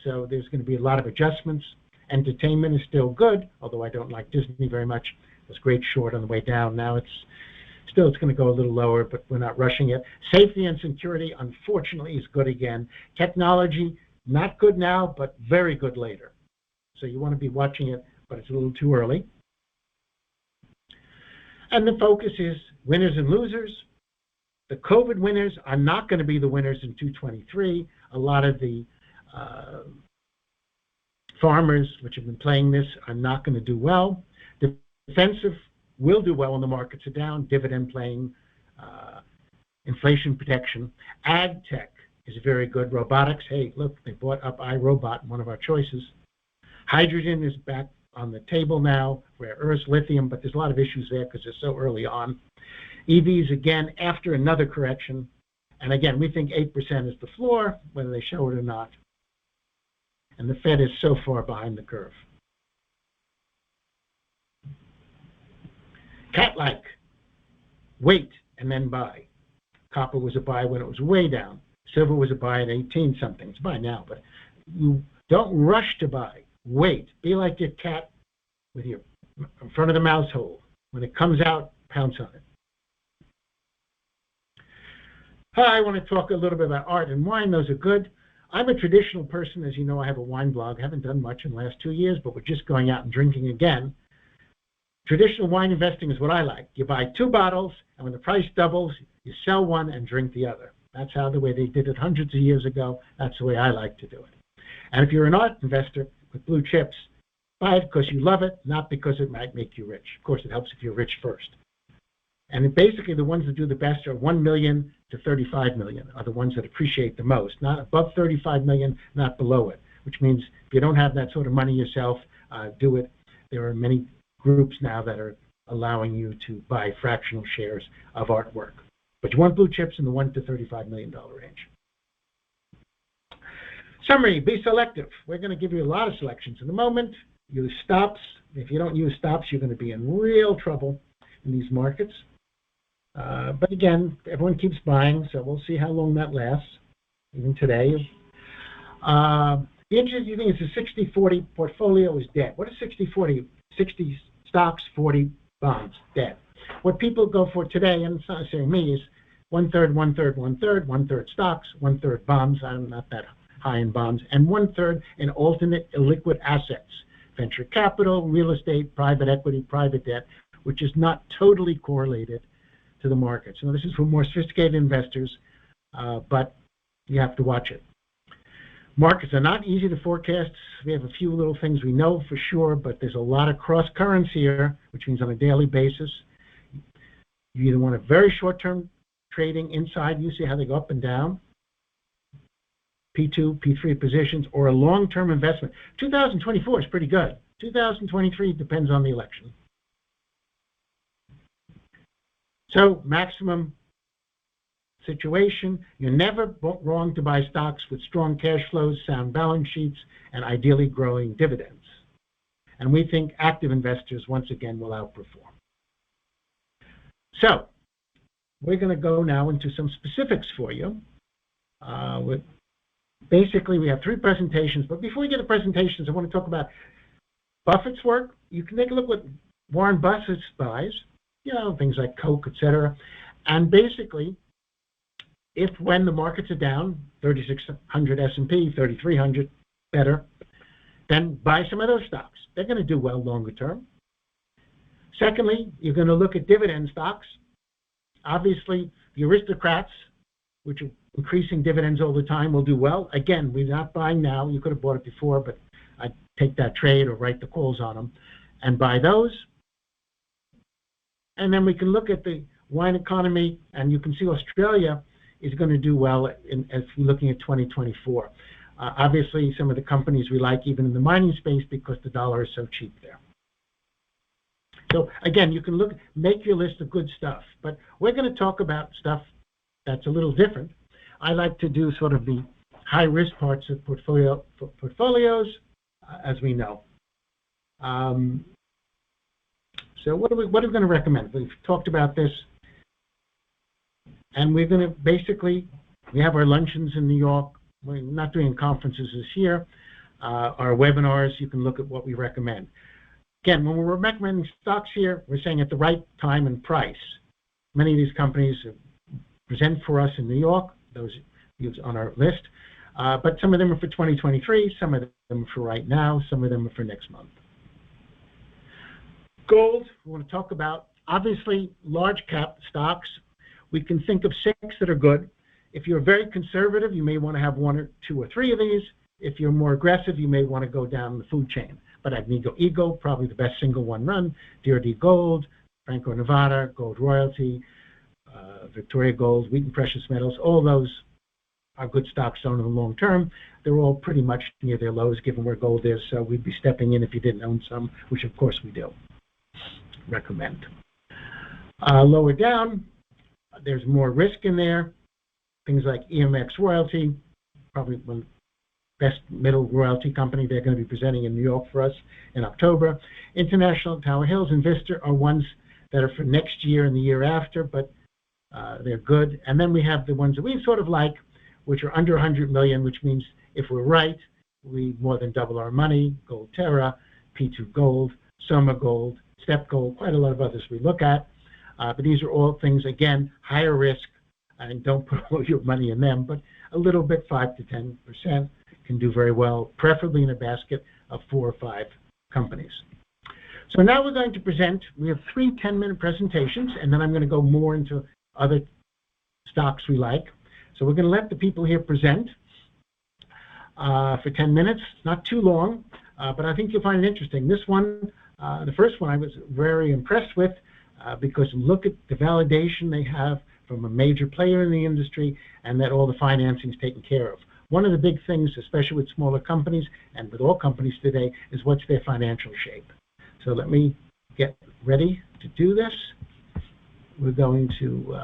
so there's going to be a lot of adjustments. Entertainment is still good, although I don't like Disney very much. It was great short on the way down. Now it's going to go a little lower, but we're not rushing it. Safety and security, unfortunately, is good again. Technology, not good now, but very good later. So you want to be watching it, but it's a little too early. And the focus is winners and losers. The COVID winners are not going to be the winners in 2023. A lot of the farmers, which have been playing this, are not going to do well. Defensive will do well when the markets are down. Dividend playing, inflation protection. Ag tech is very good. Robotics, hey, look, they bought up iRobot, one of our choices. Hydrogen is back on the table now, rare earths, lithium, but there's a lot of issues there because they're so early on. EVs, again, after another correction. And again, we think 8% is the floor, whether they show it or not. And the Fed is so far behind the curve. Cat-like, wait and then buy. Copper was a buy when it was way down. Silver was a buy at 18 something. It's buy now, but you don't rush to buy. Wait. Be like your cat with your in front of the mouse hole. When it comes out, pounce on it. Hi, I want to talk a little bit about art and wine. Those are good. I'm a traditional person. As you know, I have a wine blog. Haven't done much in the last 2 years, but we're just going out and drinking again. Traditional wine investing is what I like. You buy 2 bottles, and when the price doubles, you sell one and drink the other. That's how the way they did it hundreds of years ago. That's the way I like to do it. And if you're an art investor with blue chips, buy it because you love it, not because it might make you rich. Of course, it helps if you're rich first. And basically, the ones that do the best are 1 million to 35 million are the ones that appreciate the most. Not above 35 million, not below it, which means if you don't have that sort of money yourself, do it. There are many groups now that are allowing you to buy fractional shares of artwork. But you want blue chips in the $1 to $35 million range. Summary, be selective. We're going to give you a lot of selections in a moment. Use stops. If you don't use stops, you're going to be in real trouble in these markets. But again, everyone keeps buying, so we'll see how long that lasts, even today. The interesting thing is the 60-40 portfolio is dead. What is 60-40? 60 stocks, 40 bonds, dead. What people go for today, and it's not necessarily me, is 1/3, 1/3, 1/3, 1/3 stocks, 1/3 bonds. I'm not that high in bonds, and 1/3 in alternate illiquid assets, venture capital, real estate, private equity, private debt, which is not totally correlated to the markets. Now, this is for more sophisticated investors, but you have to watch it. Markets are not easy to forecast. We have a few little things we know for sure, but there's a lot of cross currents here, which means on a daily basis. You either want a very short-term trading inside, you see how they go up and down, P2, P3 positions, or a long-term investment. 2024 is pretty good. 2023 depends on the election. So maximum situation, you're never wrong to buy stocks with strong cash flows, sound balance sheets, and ideally growing dividends. And we think active investors, once again, will outperform. So we're going to go now into some specifics for you. Basically, we have 3 presentations, but before we get to presentations, I want to talk about Buffett's work. You can take a look what Warren Buffett buys, you know, things like Coke, etc. And basically, when the markets are down, 3,600 S&P, 3,300, better, then buy some of those stocks. They're going to do well longer term. Secondly, you're going to look at dividend stocks. Obviously, the aristocrats, which are increasing dividends all the time, will do well. Again, we're not buying now. You could have bought it before, but I'd take that trade or write the calls on them and buy those. And then we can look at the wine economy, and you can see Australia is going to do well as we're looking at 2024. Obviously, some of the companies we like even in the mining space because the dollar is so cheap there. So again, you can make your list of good stuff, but we're going to talk about stuff that's a little different. I like to do sort of the high-risk parts of portfolios, as we know. So what are we going to recommend? We've talked about this, and we're going to basically, we have our luncheons in New York. We're not doing conferences this year. Our webinars, you can look at what we recommend. Again, when we're recommending stocks here, we're saying at the right time and price. Many of these companies present for us in New York, those on our list, but some of them are for 2023, some of them are for right now, some of them are for next month. Gold, we want to talk about, obviously, large cap stocks. We can think of 6 that are good. If you're very conservative, you may want to have 1 or 2 or 3 of these. If you're more aggressive, you may want to go down the food chain. But Agnico Eagle, probably the best single one run, DRD Gold, Franco-Nevada, Gold Royalty, Victoria Gold, Wheaton Precious Metals, all those are good stocks owned in the long term. They're all pretty much near their lows given where gold is, so we'd be stepping in if you didn't own some, which of course we do. Recommend. Lower down, there's more risk in there. Things like EMX Royalty, probably one best middle royalty company. They're going to be presenting in New York for us in October. International, Tower Hills, and Vista are ones that are for next year and the year after, but they're good. And then we have the ones that we sort of like, which are under 100 million, which means if we're right, we more than double our money. Gold Terra, P2 Gold, Soma Gold, Step Gold, quite a lot of others we look at. But these are all things, again, higher risk, and don't put all your money in them, but a little bit, 5 to 10%, can do very well, preferably in a basket of 4 or 5 companies. So now we're going to present. We have 3 10-minute presentations, and then I'm going to go more into other stocks we like. So we're going to let the people here present for 10 minutes, not too long, but I think you'll find it interesting. This one, the first one I was very impressed with because look at the validation they have from a major player in the industry and that all the financing is taken care of. One of the big things, especially with smaller companies and with all companies today, is what's their financial shape. So let me get ready to do this. We're going to,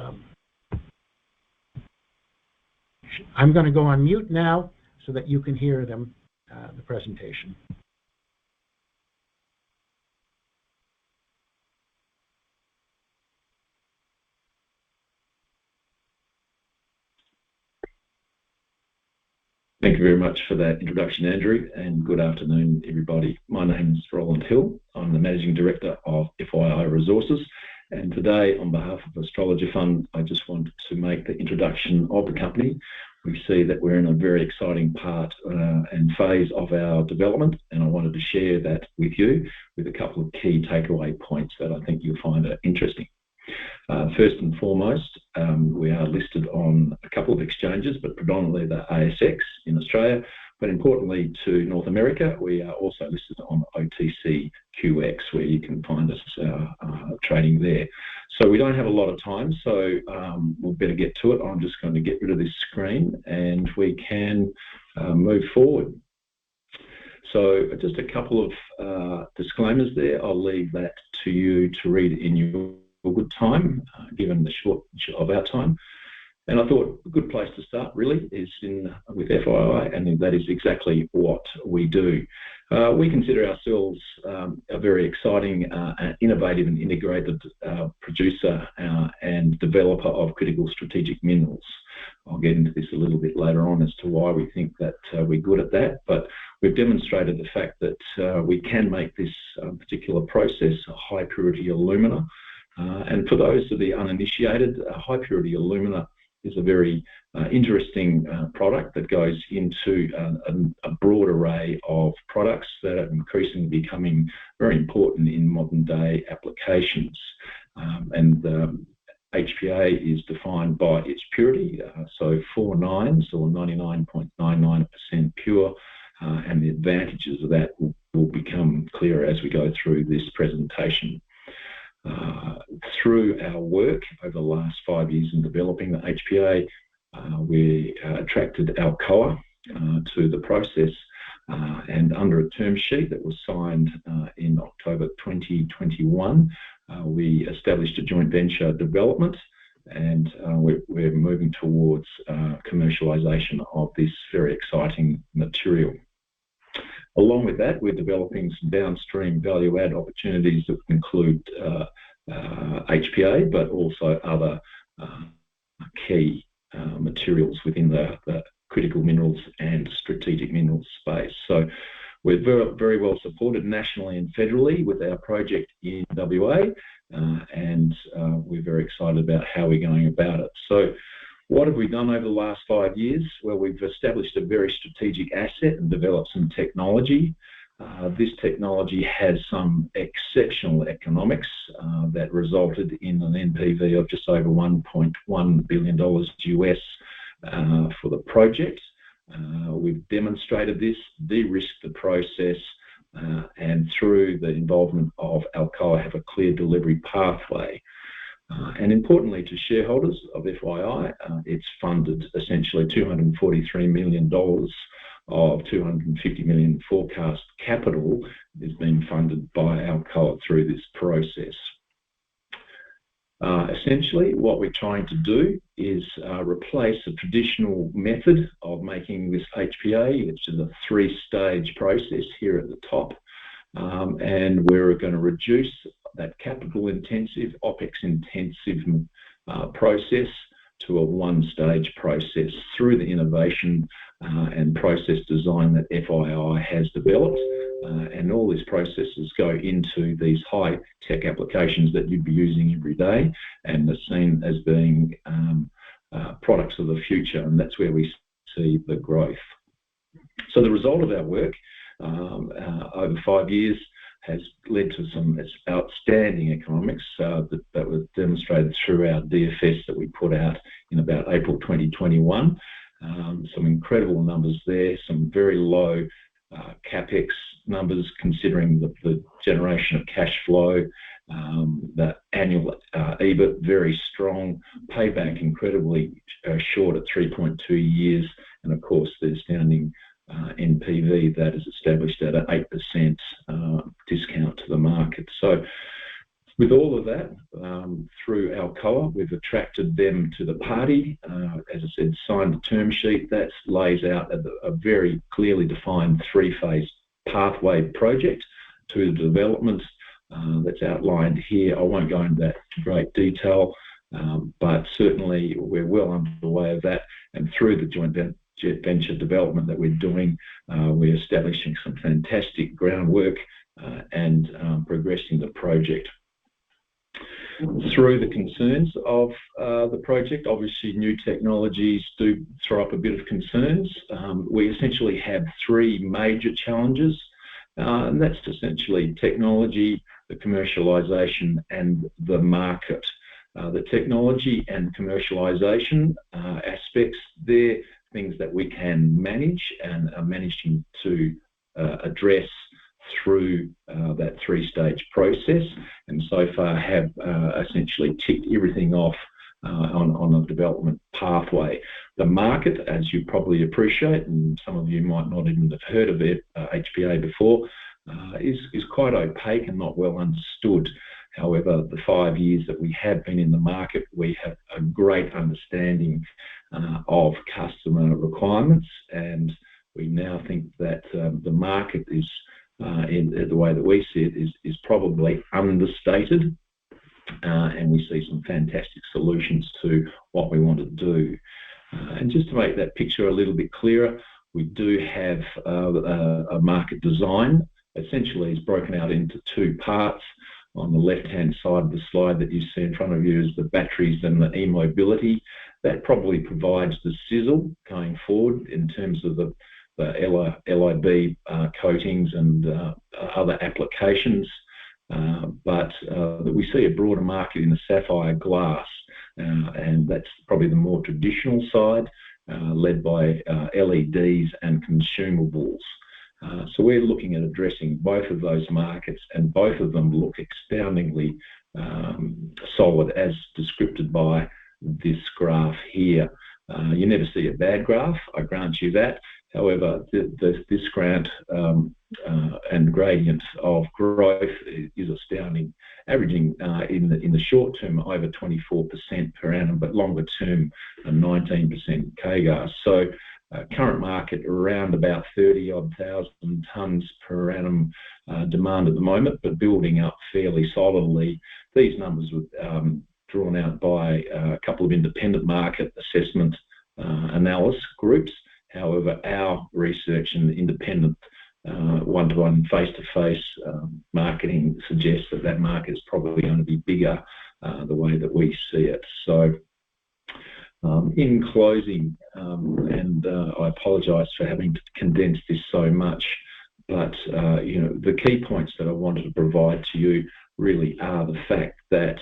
I'm going to go on mute now so that you can hear them, the presentation. Thank you very much for that introduction, Andrew, and good afternoon, everybody. My name is Roland Hill. I'm the Managing Director of FYI Resources, and today, on behalf of Astrologer Fund, I just wanted to make the introduction of the company. We see that we're in a very exciting part and phase of our development, and I wanted to share that with you with a couple of key takeaway points that I think you'll find interesting. First and foremost, we are listed on a couple of exchanges, but predominantly the ASX in Australia. But importantly to North America, we are also listed on OTCQX, where you can find us trading there. So we don't have a lot of time, so we'll better get to it. I'm just going to get rid of this screen and we can move forward. So just a couple of disclaimers there. I'll leave that to you to read in your good time, given the short of our time. And I thought a good place to start really is with FYI, and that is exactly what we do. We consider ourselves a very exciting, innovative and integrated producer and developer of critical strategic minerals. I'll get into this a little bit later on as to why we think that we're good at that, but we've demonstrated the fact that we can make this particular process high purity alumina. And for those of the uninitiated, high purity alumina is a very interesting product that goes into a broad array of products that are increasingly becoming very important in modern day applications. And HPA is defined by its purity, so 4 nines or 99.99% pure, and the advantages of that will become clearer as we go through this presentation. Through our work over the last 5 years in developing the HPA, we attracted Alcoa to the process, and under a term sheet that was signed in October 2021, we established a joint venture development, and we're moving towards commercialization of this very exciting material. Along with that, we're developing some downstream value-add opportunities that include HPA, but also other key materials within the critical minerals and strategic minerals space. So we're very well supported nationally and federally with our project in WA, and we're very excited about how we're going about it. So what have we done over the last 5 years? Well, we've established a very strategic asset and developed some technology. This technology has some exceptional economics that resulted in an NPV of just over $1.1 billion US for the project. We've demonstrated this, de-risked the process, and through the involvement of Alcoa have a clear delivery pathway. And importantly to shareholders of FYI, it's funded essentially $243 million of 250 million forecast capital is being funded by Alcoa through this process. Essentially, what we're trying to do is replace a traditional method of making this HPA, which is a 3-stage process here at the top, and we're going to reduce that capital-intensive, OPEX-intensive process to a 1-stage process through the innovation and process design that FYI has developed. And all these processes go into these high-tech applications that you'd be using every day and are seen as being products of the future, and that's where we see the growth. So the result of our work over 5 years has led to some outstanding economics that was demonstrated through our DFS that we put out in about April 2021. Some incredible numbers there, some very low capex numbers considering the generation of cash flow, the annual EBIT very strong, payback incredibly short at 3.2 years, and of course the astounding NPV that is established at an 8% discount to the market. So with all of that, through Alcoa, we've attracted them to the party. As I said, signed a term sheet that lays out a very clearly defined 3-phase pathway project to the development that's outlined here. I won't go into that in great detail, but certainly we're well underway of that, and through the joint venture development that we're doing, we're establishing some fantastic groundwork and progressing the project. Through the concerns of the project, obviously new technologies do throw up a bit of concerns. We essentially have 3 major challenges, and that's essentially technology, the commercialisation and the market. The technology and commercialisation aspects, they're things that we can manage and are managing to address through that 3-stage process, and so far have essentially ticked everything off on a development pathway. The market, as you probably appreciate, and some of you might not even have heard of it, HPA before, is quite opaque and not well understood. However, the 5 years that we have been in the market, we have a great understanding of customer requirements, and we now think that the market is, in the way that we see it, is probably understated, and we see some fantastic solutions to what we want to do. And just to make that picture a little bit clearer, we do have a market design. Essentially, it's broken out into 2 parts. On the left-hand side of the slide that you see in front of you is the batteries and the e-mobility. That probably provides the sizzle going forward in terms of the LIB coatings and other applications, but we see a broader market in the sapphire glass, and that's probably the more traditional side, led by LEDs and consumables. So we're looking at addressing both of those markets, and both of them look astoundingly solid as described by this graph here. You never see a bad graph, I grant you that. However, this grant and gradient of growth is astounding, averaging in the short term over 24% per annum, but longer term 19% CAGR. So current market around about 30-odd thousand tonnes per annum demand at the moment, but building up fairly solidly. These numbers were drawn out by a couple of independent market assessment analysis groups. However, our research and independent one-to-one, face-to-face marketing suggests that that market is probably going to be bigger the way that we see it. So in closing, and I apologise for having to condense this so much, but the key points that I wanted to provide to you really are the fact that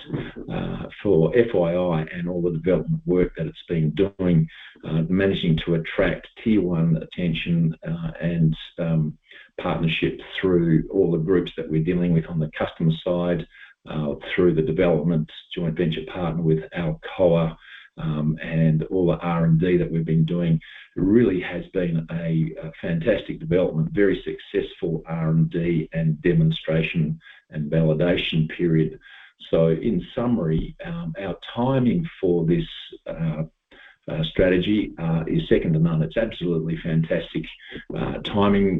for FYI and all the development work that it's been doing, managing to attract tier one attention and partnership through all the groups that we're dealing with on the customer side, through the development joint venture partner with Alcoa, and all the R&D that we've been doing, really has been a fantastic development, very successful R&D and demonstration and validation period. So in summary, our timing for this strategy is second to none. It's absolutely fantastic timing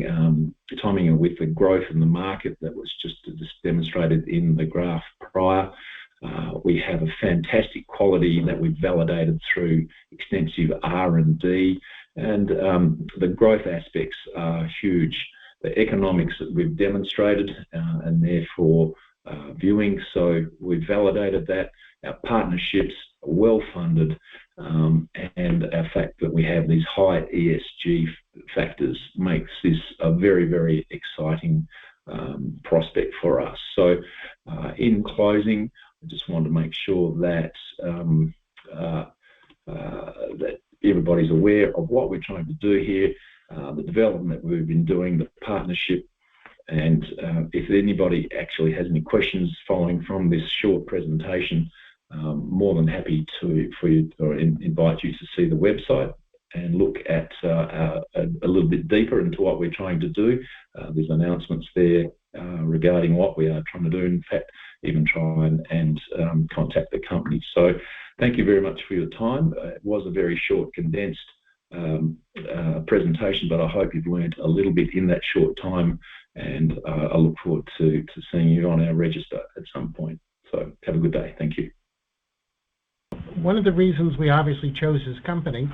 with the growth in the market that was just demonstrated in the graph prior. We have a fantastic quality that we've validated through extensive R&D, and the growth aspects are huge. The economics that we've demonstrated and therefore viewing, so we've validated that. Our partnerships are well funded, and our fact that we have these high ESG factors makes this a very, very exciting prospect for us. So in closing, I just want to make sure that that everybody's aware of what we're trying to do here, the development that we've been doing, the partnership, and if anybody actually has any questions following from this short presentation, more than happy to invite you to see the website and look at a little bit deeper into what we're trying to do. There's announcements there regarding what we are trying to do. In fact, even try and contact the company. So thank you very much for your time. It was a very short, condensed presentation, but I hope you've learned a little bit in that short time, and I look forward to seeing you on our register at some point. So have a good day. Thank you. One of the reasons we obviously chose this company,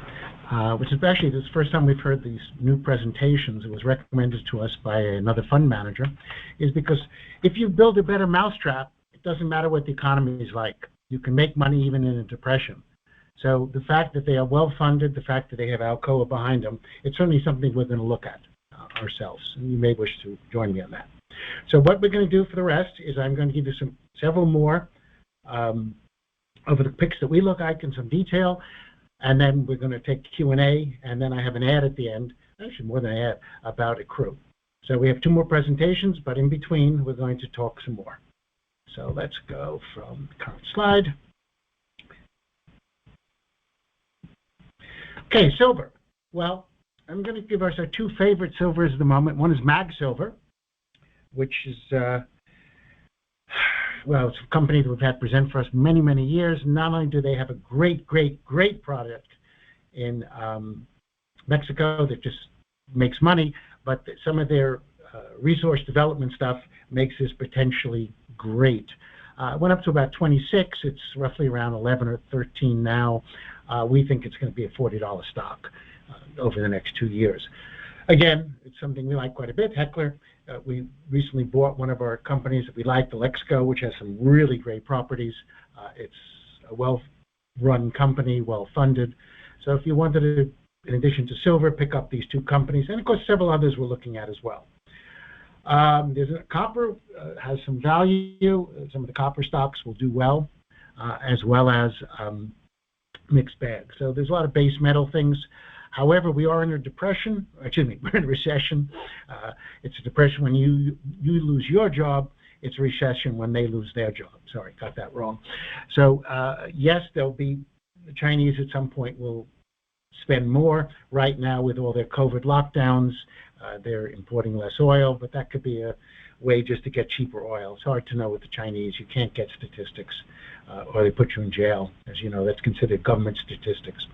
which is actually the first time we've heard these new presentations, it was recommended to us by another fund manager, is because if you build a better mousetrap, it doesn't matter what the economy is like. You can make money even in a depression. So the fact that they are well funded, the fact that they have Alcoa behind them, it's certainly something we're going to look at ourselves, and you may wish to join me on that. So what we're going to do for the rest is I'm going to give you several more over the picks that we look at in some detail, and then we're going to take Q&A, and then I have an ad at the end, actually more than an ad, about Accrue. So we have two more presentations, but in between we're going to talk some more. So let's go from the current slide. Okay, silver. Well, I'm going to give us our two favorite silvers at the moment. One is Mag Silver, which is well, it's a company that we've had present for us many, many years. Not only do they have a great, great, great product in Mexico that just makes money, but some of their resource development stuff makes this potentially great. It went up to about 26. It's roughly around 11 or 13 now. We think it's going to be a $40 stock over the next 2 years. Again, it's something we like quite a bit. Heckler, we recently bought one of our companies that we like, the Lexco, which has some really great properties. It's a well-run company, well-funded. So if you wanted to, in addition to silver, pick up these two companies, and of course several others we're looking at as well. There's copper has some value. Some of the copper stocks will do well as mixed bag. So there's a lot of base metal things. However, we are in a depression. Excuse me, we're in a recession. It's a depression when you lose your job. It's a recession when they lose their job. Sorry, got that wrong. So yes, there'll be the Chinese at some point will spend more. Right now, with all their COVID lockdowns, they're importing less oil, but that could be a way just to get cheaper oil. It's hard to know with the Chinese. You can't get statistics, or they put you in jail. As you know, that's considered government statistics,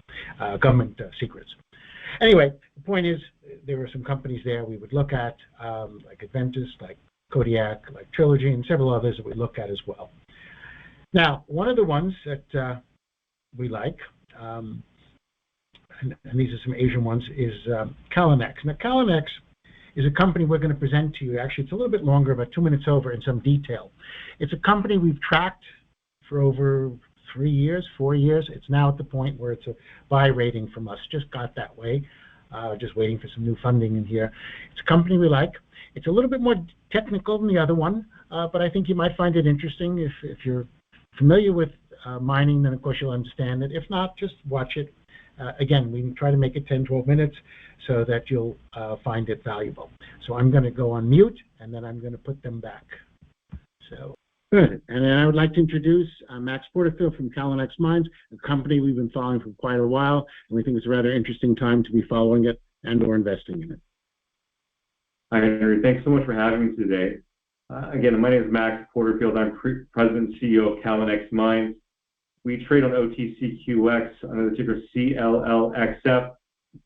government secrets. Anyway, the point is, there were some companies there we would look at, like Adventus, like Kodiak, like Trilogy, and several others that we look at as well. Now, one of the ones that we like, and these are some Asian ones, is Calanex. Now, Calanex is a company we're going to present to you. Actually, it's a little bit longer, about 2 minutes over, in some detail. It's a company we've tracked for over 3 years, 4 years. It's now at the point where it's a buy rating from us. Just got that way. Just waiting for some new funding in here. It's a company we like. It's a little bit more technical than the other one, but I think you might find it interesting. If you're familiar with mining, then of course you'll understand it. If not, just watch it. Again, we can try to make it 10, 12 minutes so that you'll find it valuable. So I'm going to go on mute, and then I'm going to put them back. So good. And then I would like to introduce Max Porterfield from Calanex Mines, a company we've been following for quite a while, and we think it's a rather interesting time to be following it and or investing in it. Hi, Henry. Thanks so much for having me today. Again, my name is Max Porterfield. I'm President and CEO of Calanex Mines. We trade on OTCQX under the ticker CLLXF.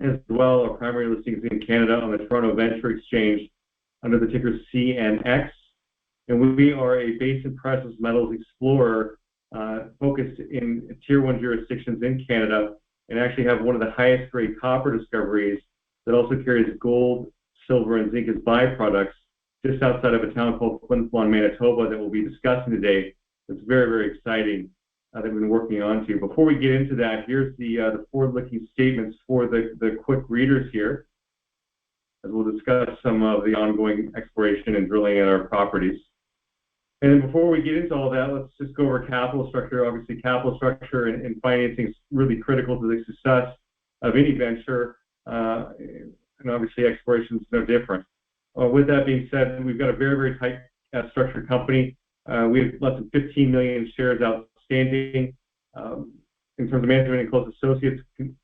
As well, our primary listing is in Canada on the Toronto Venture Exchange under the ticker CNX. And we are a base and precious metals explorer focused in Tier 1 jurisdictions in Canada, and actually have one of the highest grade copper discoveries that also carries gold, silver, and zinc as byproducts just outside of a town called Flin Flon, Manitoba, that we'll be discussing today. It's very, very exciting that we've been working on to. Before we get into that, here's the forward-looking statements for the quick readers here, as we'll discuss some of the ongoing exploration and drilling at our properties. And then before we get into all that, let's just go over capital structure. Obviously, capital structure and financing is really critical to the success of any venture, and obviously exploration is no different. With that being said, we've got a very, very tight structured company. We have less than 15 million shares outstanding. In terms of management and close associates,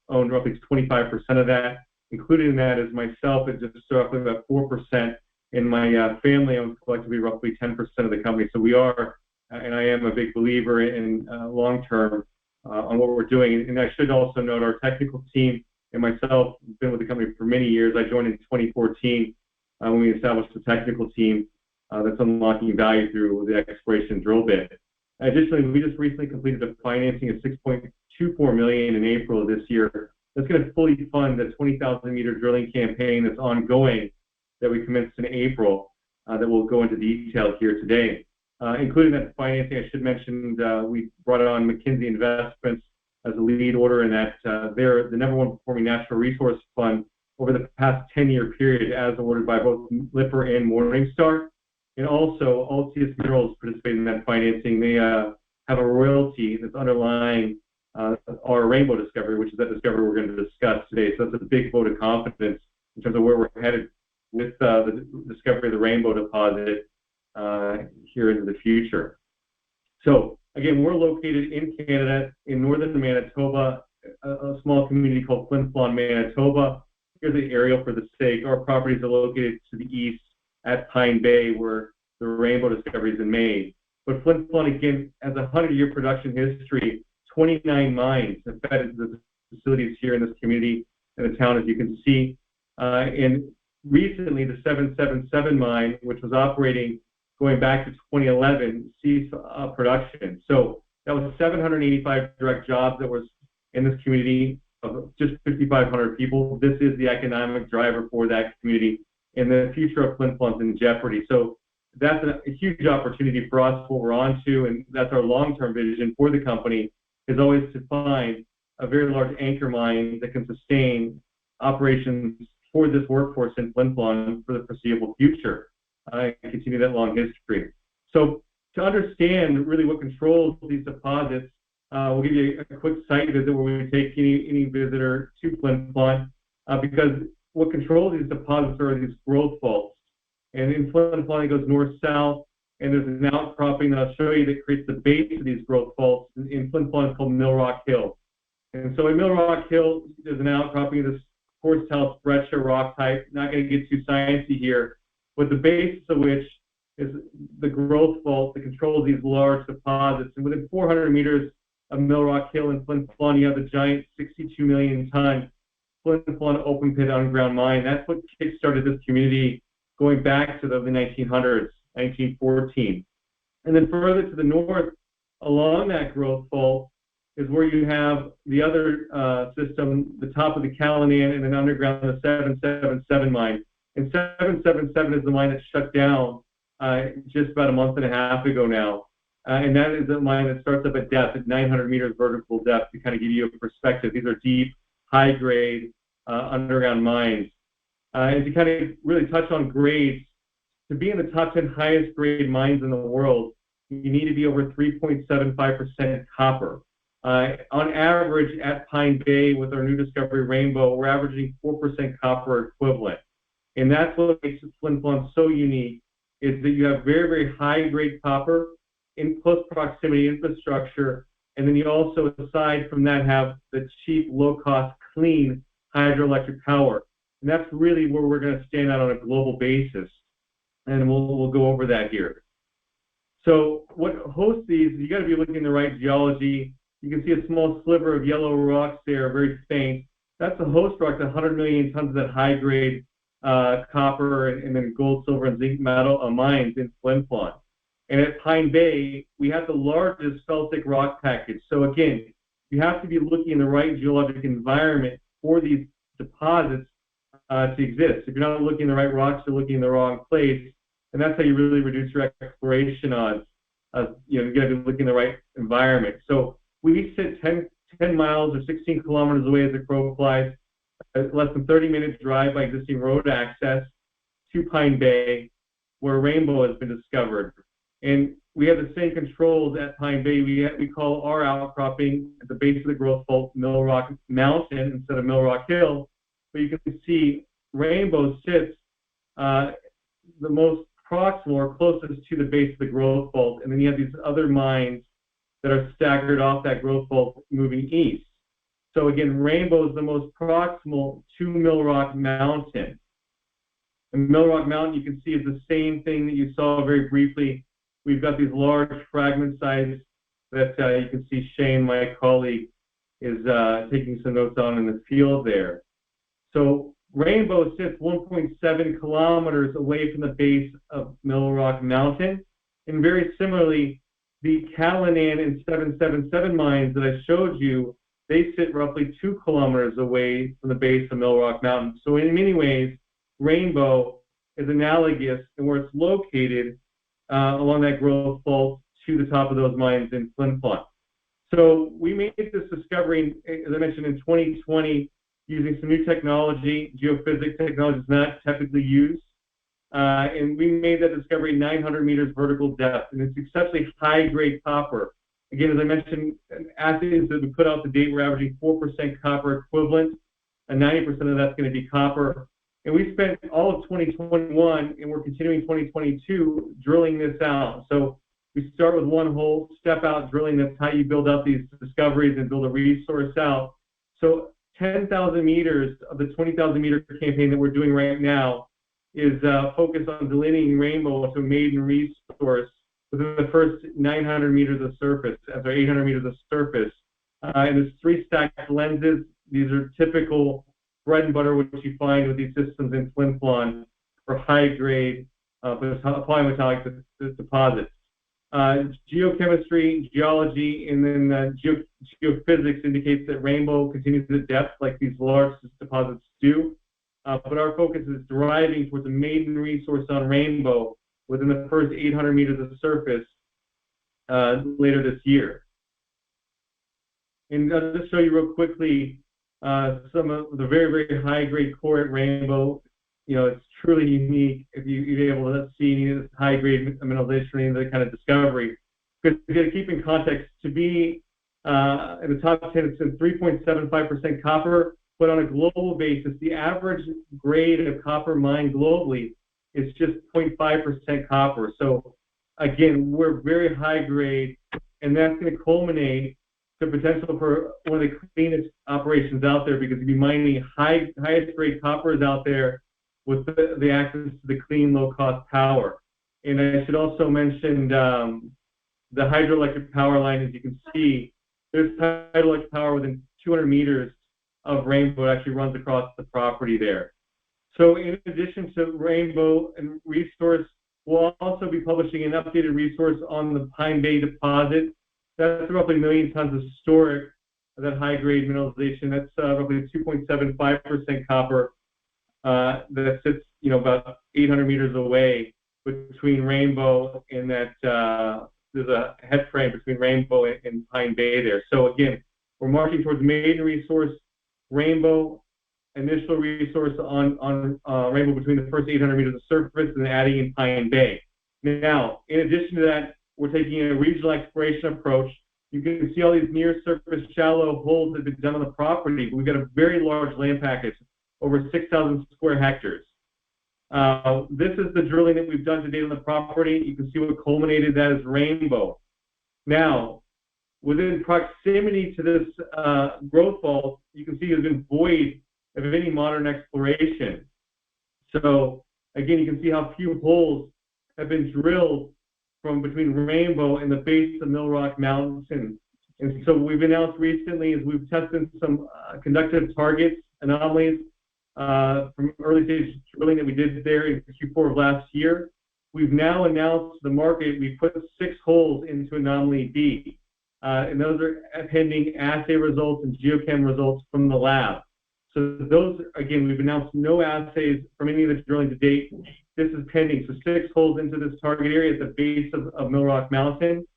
own roughly 25% of that. Included in that is myself at just roughly about 4%. And my family owns collectively roughly 10% of the company. So we are, and I am a big believer in long-term on what we're doing. And I should also note our technical team and myself have been with the company for many years. I joined in 2014 when we established the technical team that's unlocking value through the exploration drill bit. Additionally, we just recently completed a financing of $6.24 million in April of this year. That's going to fully fund the 20,000-meter drilling campaign that's ongoing that we commenced in April that we'll go into detail here today. Including that financing, I should mention we brought on McKinsey Investments as a lead order in that they're the #1 performing natural resource fund over the past 10-year period as awarded by both Lipper and Morningstar. And also, Altius Minerals participated in that financing. They have a royalty that's underlying our Rainbow discovery, which is that discovery we're going to discuss today. So that's a big vote of confidence in terms of where we're headed with the discovery of the Rainbow deposit here into the future. So again, we're located in Canada, in northern Manitoba, a small community called Flin Flon, Manitoba. Here's the aerial for the sake. Our properties are located to the east at Pine Bay, where the Rainbow discovery has been made. But Flin Flon, again, has a 100-year production history, 29 mines have fed into the facilities here in this community and the town, as you can see. And recently, the 777 mine, which was operating going back to 2011, ceased production. So that was 785 direct jobs that was in this community of just 5,500 people. This is the economic driver for that community, and the future of Flin Flon's in jeopardy. So that's a huge opportunity for us, what we're on to, and that's our long-term vision for the company, is always to find a very large anchor mine that can sustain operations for this workforce in Flin Flon for the foreseeable future and continue that long history. So to understand really what controls these deposits, we'll give you a quick site visit where we take any visitor to Flin Flon, because what controls these deposits are these growth faults. And in Flin Flon, it goes north-south, and there's an outcropping that I'll show you that creates the base of these growth faults. In Flin Flon, it's called Mill Rock Hill. And so in Mill Rock Hill, there's an outcropping of this quartz-talc breccia rock type. Not going to get too sciencey here, but the basis of which is the growth fault that controls these large deposits. And within 400 meters of Mill Rock Hill in Flin Flon, you have the giant 62 million ton Flin Flon open pit underground mine. That's what kickstarted this community going back to the 1900s, 1914. And then further to the north, along that growth fault, is where you have the other system, the top of the Calanex, and then underground the 777 mine. And 777 is the mine that shut down just about a month and a half ago now. And that is a mine that starts up at depth, at 900 meters vertical depth, to kind of give you a perspective. These are deep, high-grade underground mines. And to kind of really touch on grades, to be in the top 10 highest grade mines in the world, you need to be over 3.75% copper. On average, at Pine Bay with our new discovery Rainbow, we're averaging 4% copper equivalent. And that's what makes Flin Flon so unique, is that you have very, very high-grade copper in close proximity infrastructure, and then you also, aside from that, have the cheap, low-cost, clean hydroelectric power. And that's really where we're going to stand out on a global basis, and we'll go over that here. So what hosts these, you got to be looking at the right geology. You can see a small sliver of yellow rocks there, very faint. That's a host rock, 100 million tons of that high-grade copper and then gold, silver, and zinc metal mines in Flin Flon. And at Pine Bay, we have the largest felsic rock package. So again, you have to be looking in the right geologic environment for these deposits to exist. If you're not looking in the right rocks, you're looking in the wrong place. And that's how you really reduce your exploration odds. You got to be looking in the right environment. So we sit 10 miles or 16 kilometers away as the crow flies, less than 30 minutes drive by existing road access to Pine Bay, where Rainbow has been discovered. And we have the same controls at Pine Bay. We call our outcropping at the base of the growth fault Mill Rock Mountain instead of Mill Rock Hill. But you can see Rainbow sits the most proximal or closest to the base of the growth fault. And then you have these other mines that are staggered off that growth fault moving east. So again, Rainbow is the most proximal to Mill Rock Mountain. And Mill Rock Mountain, you can see, is the same thing that you saw very briefly. We've got these large fragment sizes that you can see Shane, my colleague, is taking some notes on in the field there. So Rainbow sits 1.7 kilometers away from the base of Mill Rock Mountain. And very similarly, the Calanex and 777 mines that I showed you, they sit roughly 2 kilometers away from the base of Mill Rock Mountain. So in many ways, Rainbow is analogous in where it's located along that growth fault to the top of those mines in Flin Flon. So we made this discovery, as I mentioned, in 2020 using some new technology. Geophysics technology is not typically used. And we made that discovery 900 meters vertical depth, and it's exceptionally high-grade copper. Again, as I mentioned, assays that we put out to date, we're averaging 4% copper equivalent, and 90% of that's going to be copper. And we spent all of 2021, and we're continuing 2022, drilling this out. So we start with one hole, step out drilling. That's how you build up these discoveries and build a resource out. So 10,000 meters of the 20,000 meter campaign that we're doing right now is focused on delineating Rainbow to a maiden resource within the first 900 meters of surface, after 800 meters of surface. And there's 3 stacked lenses. These are typical bread and butter, which you find with these systems in Flin Flon for high-grade polymetallic deposits. Geochemistry, geology, and then geophysics indicates that Rainbow continues at depth like these large deposits do. But our focus is driving towards a maiden resource on Rainbow within the first 800 meters of surface later this year. And I'll just show you real quickly some of the very, very high-grade core at Rainbow. You know, it's truly unique if you're able to see this high-grade mineralization and the kind of discovery. Because you got to keep in context, to be in the top 10, it's in 3.75% copper, but on a global basis, the average grade of copper mined globally is just 0.5% copper. So again, we're very high grade, and that's going to culminate the potential for one of the cleanest operations out there, because you'll be mining highest grade coppers out there with the access to the clean, low-cost power. And I should also mention the hydroelectric power line. As you can see, there's hydroelectric power within 200 meters of Rainbow actually runs across the property there. So in addition to Rainbow and resource, we'll also be publishing an updated resource on the Pine Bay deposit. That's roughly 1 million tons of historic of that high-grade mineralization. That's roughly 2.75% copper that sits, about 800 meters away between Rainbow and that there's a head frame between Rainbow and Pine Bay there. So again, we're marching towards maiden resource, Rainbow, initial resource on Rainbow between the first 800 meters of surface and adding in Pine Bay. Now, in addition to that, we're taking a regional exploration approach. You can see all these near-surface shallow holes that have been done on the property. We've got a very large land package, over 6,000 square hectares. This is the drilling that we've done to date on the property. You can see what culminated that is Rainbow. Now, within proximity to this growth fault, you can see it's been void of any modern exploration. So again, you can see how few holes have been drilled from between Rainbow and the base of Mill Rock Mountain. And so we've announced recently is we've tested some conductive targets, anomalies from early stage drilling that we did there in Q4 of last year. We've now announced to the market, we put 6 holes into anomaly B. And those are pending assay results and geochem results from the lab. So those, again, we've announced no assays from any of the drilling to date. This is pending. So 6 holes into this target area at the base of Mill Rock Mountain.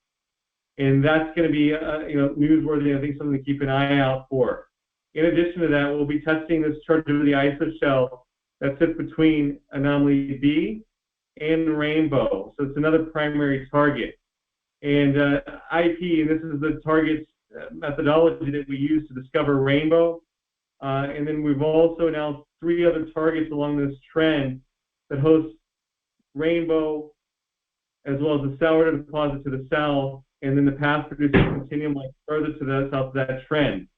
And that's going to be, newsworthy. I think something to keep an eye out for. In addition to that, we'll be testing this charge of the isoshell that sits between anomaly B and Rainbow. So it's another primary target. And IP, and this is the target methodology that we use to discover Rainbow. And then we've also announced 3 other targets along this trend that host Rainbow, as well as the Sourdough deposit to the south, and then the past producing continuum line further to the south of that trend.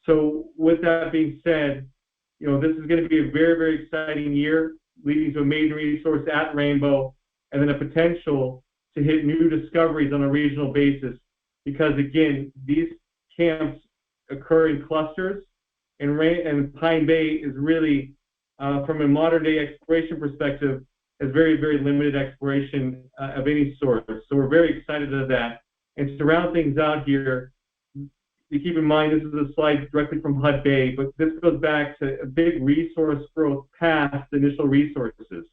So with that being said, this is going to be a very, very exciting year, leading to a maiden resource at Rainbow, and then a potential to hit new discoveries on a regional basis. Because again, these camps occur in clusters, and Pine Bay is really, from a modern day exploration perspective, has very, very limited exploration of any sort. So we're very excited of that. And to round things out here, you keep in mind this is a slide directly from Hud Bay, but this goes back to a big resource growth past the initial resources.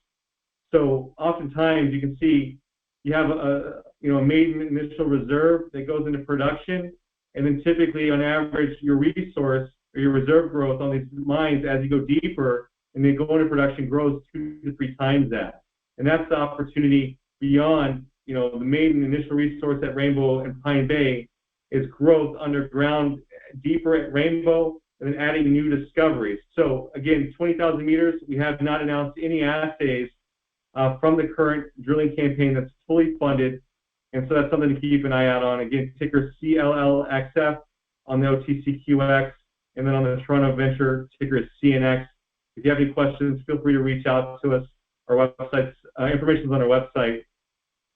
So oftentimes you can see you have a maiden initial reserve that goes into production, and then typically on average your resource or your reserve growth on these mines as you go deeper and they go into production grows 2 to 3 times that. And that's the opportunity beyond, the maiden initial resource at Rainbow and Pine Bay is growth underground deeper at Rainbow and then adding new discoveries. So again, 20,000 meters, we have not announced any assays from the current drilling campaign that's fully funded. And so that's something to keep an eye out on. Again, ticker CLLXF on the OTCQX, and then on the Toronto Venture, ticker is CNX. If you have any questions, feel free to reach out to us. Our website's information is on our website.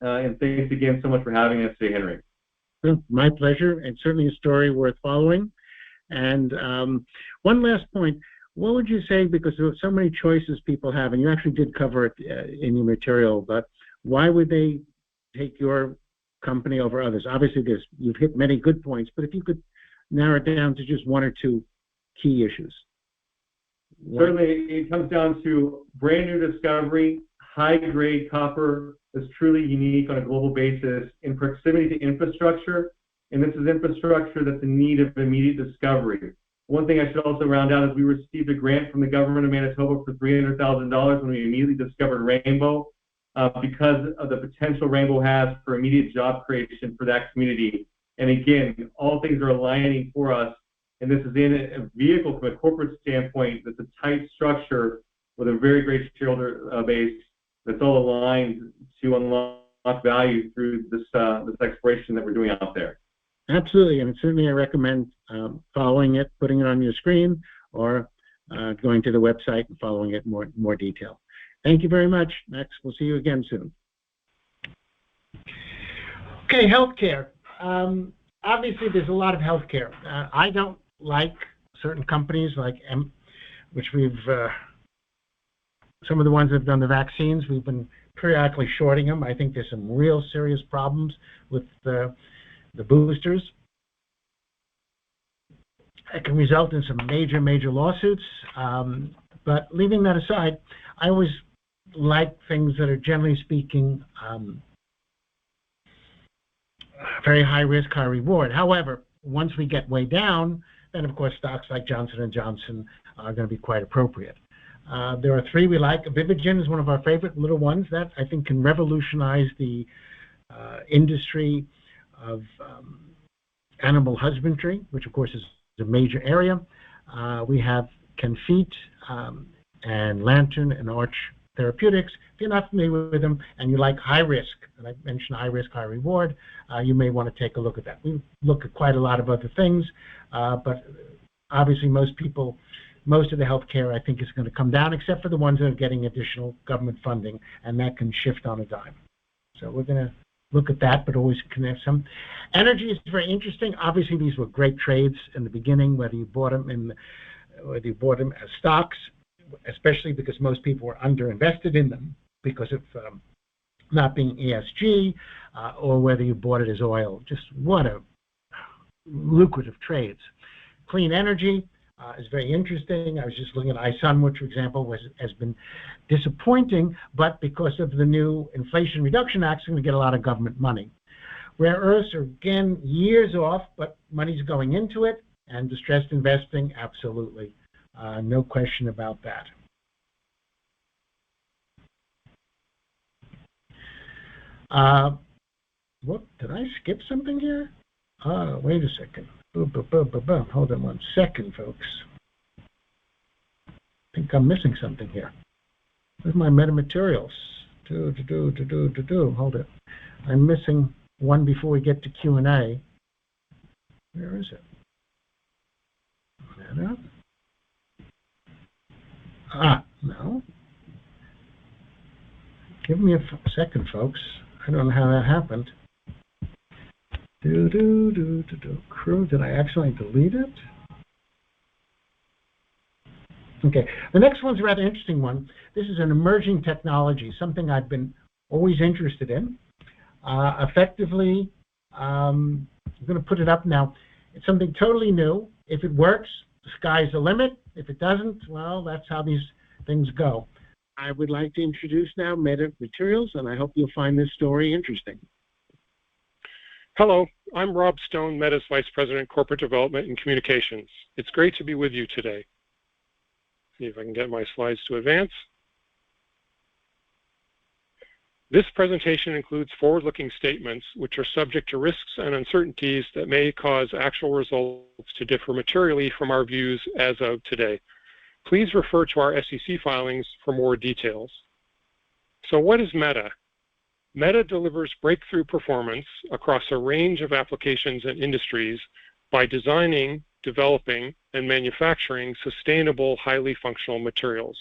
And thanks again so much for having us today, Henry. My pleasure, and certainly a story worth following. And one last point, what would you say, because there are so many choices people have, and you actually did cover it in your material, but why would they take your company over others? Obviously, you've hit many good points, but if you could narrow it down to just 1 or 2 key issues. Certainly, it comes down to brand new discovery, high-grade copper that's truly unique on a global basis in proximity to infrastructure, and this is infrastructure that's in need of immediate discovery. One thing I should also round out is we received a grant from the government of Manitoba for $300,000 when we immediately discovered Rainbow because of the potential Rainbow has for immediate job creation for that community. And again, all things are aligning for us, and this is in a vehicle from a corporate standpoint that's a tight structure with a very great shareholder base that's all aligned to unlock value through this exploration that we're doing out there. Absolutely, and certainly I recommend following it, putting it on your screen, or going to the website and following it in more detail. Thank you very much, Max. We'll see you again soon. Okay, healthcare. Obviously, there's a lot of healthcare. I don't like certain companies like which we've, some of the ones that have done the vaccines, we've been periodically shorting them. I think there's some real serious problems with the boosters. It can result in some major lawsuits. But leaving that aside, I always like things that are, generally speaking, very high risk, high reward. However, once we get way down, then of course stocks like Johnson & Johnson are going to be quite appropriate. There are three we like. Vivigen is one of our favorite little ones that I think can revolutionize the industry of animal husbandry, which of course is a major area. We have Kenfeet and Lantern and Arch Therapeutics. If you're not familiar with them and you like high risk, and I mentioned high risk, high reward, you may want to take a look at that. We look at quite a lot of other things, but obviously most of the healthcare I think is going to come down, except for the ones that are getting additional government funding, and that can shift on a dime. So we're going to look at that, but always connect some. Energy is very interesting. Obviously, these were great trades in the beginning, whether you bought them as stocks, especially because most people were underinvested in them because of not being ESG, or whether you bought it as oil. Just what a lucrative trades. Clean energy is very interesting. I was just looking at iSun, which, for example, has been disappointing, but because of the new Inflation Reduction Act, it's going to get a lot of government money. Rare earths are, again, years off, but money's going into it, and distressed investing, absolutely. No question about that. What, did I skip something here? Wait a second. Hold on one second, folks. I think I'm missing something here. Where's my metamaterials? Hold it. I'm missing one before we get to Q&A. Where is it? Meta? No. Give me a second, folks. I don't know how that happened. Accrue, did I accidentally delete it? Okay, the next one's a rather interesting one. This is an emerging technology, something I've been always interested in. Effectively, I'm going to put it up now. It's something totally new. If it works, the sky's the limit. If it doesn't, well, that's how these things go. I would like to introduce now Metamaterials, and I hope you'll find this story interesting. Hello, I'm Rob Stone, Meta's Vice President, Corporate Development and Communications. It's great to be with you today. See if I can get my slides to advance. This presentation includes forward-looking statements which are subject to risks and uncertainties that may cause actual results to differ materially from our views as of today. Please refer to our SEC filings for more details. So what is Meta? Meta delivers breakthrough performance across a range of applications and industries by designing, developing, and manufacturing sustainable, highly functional materials.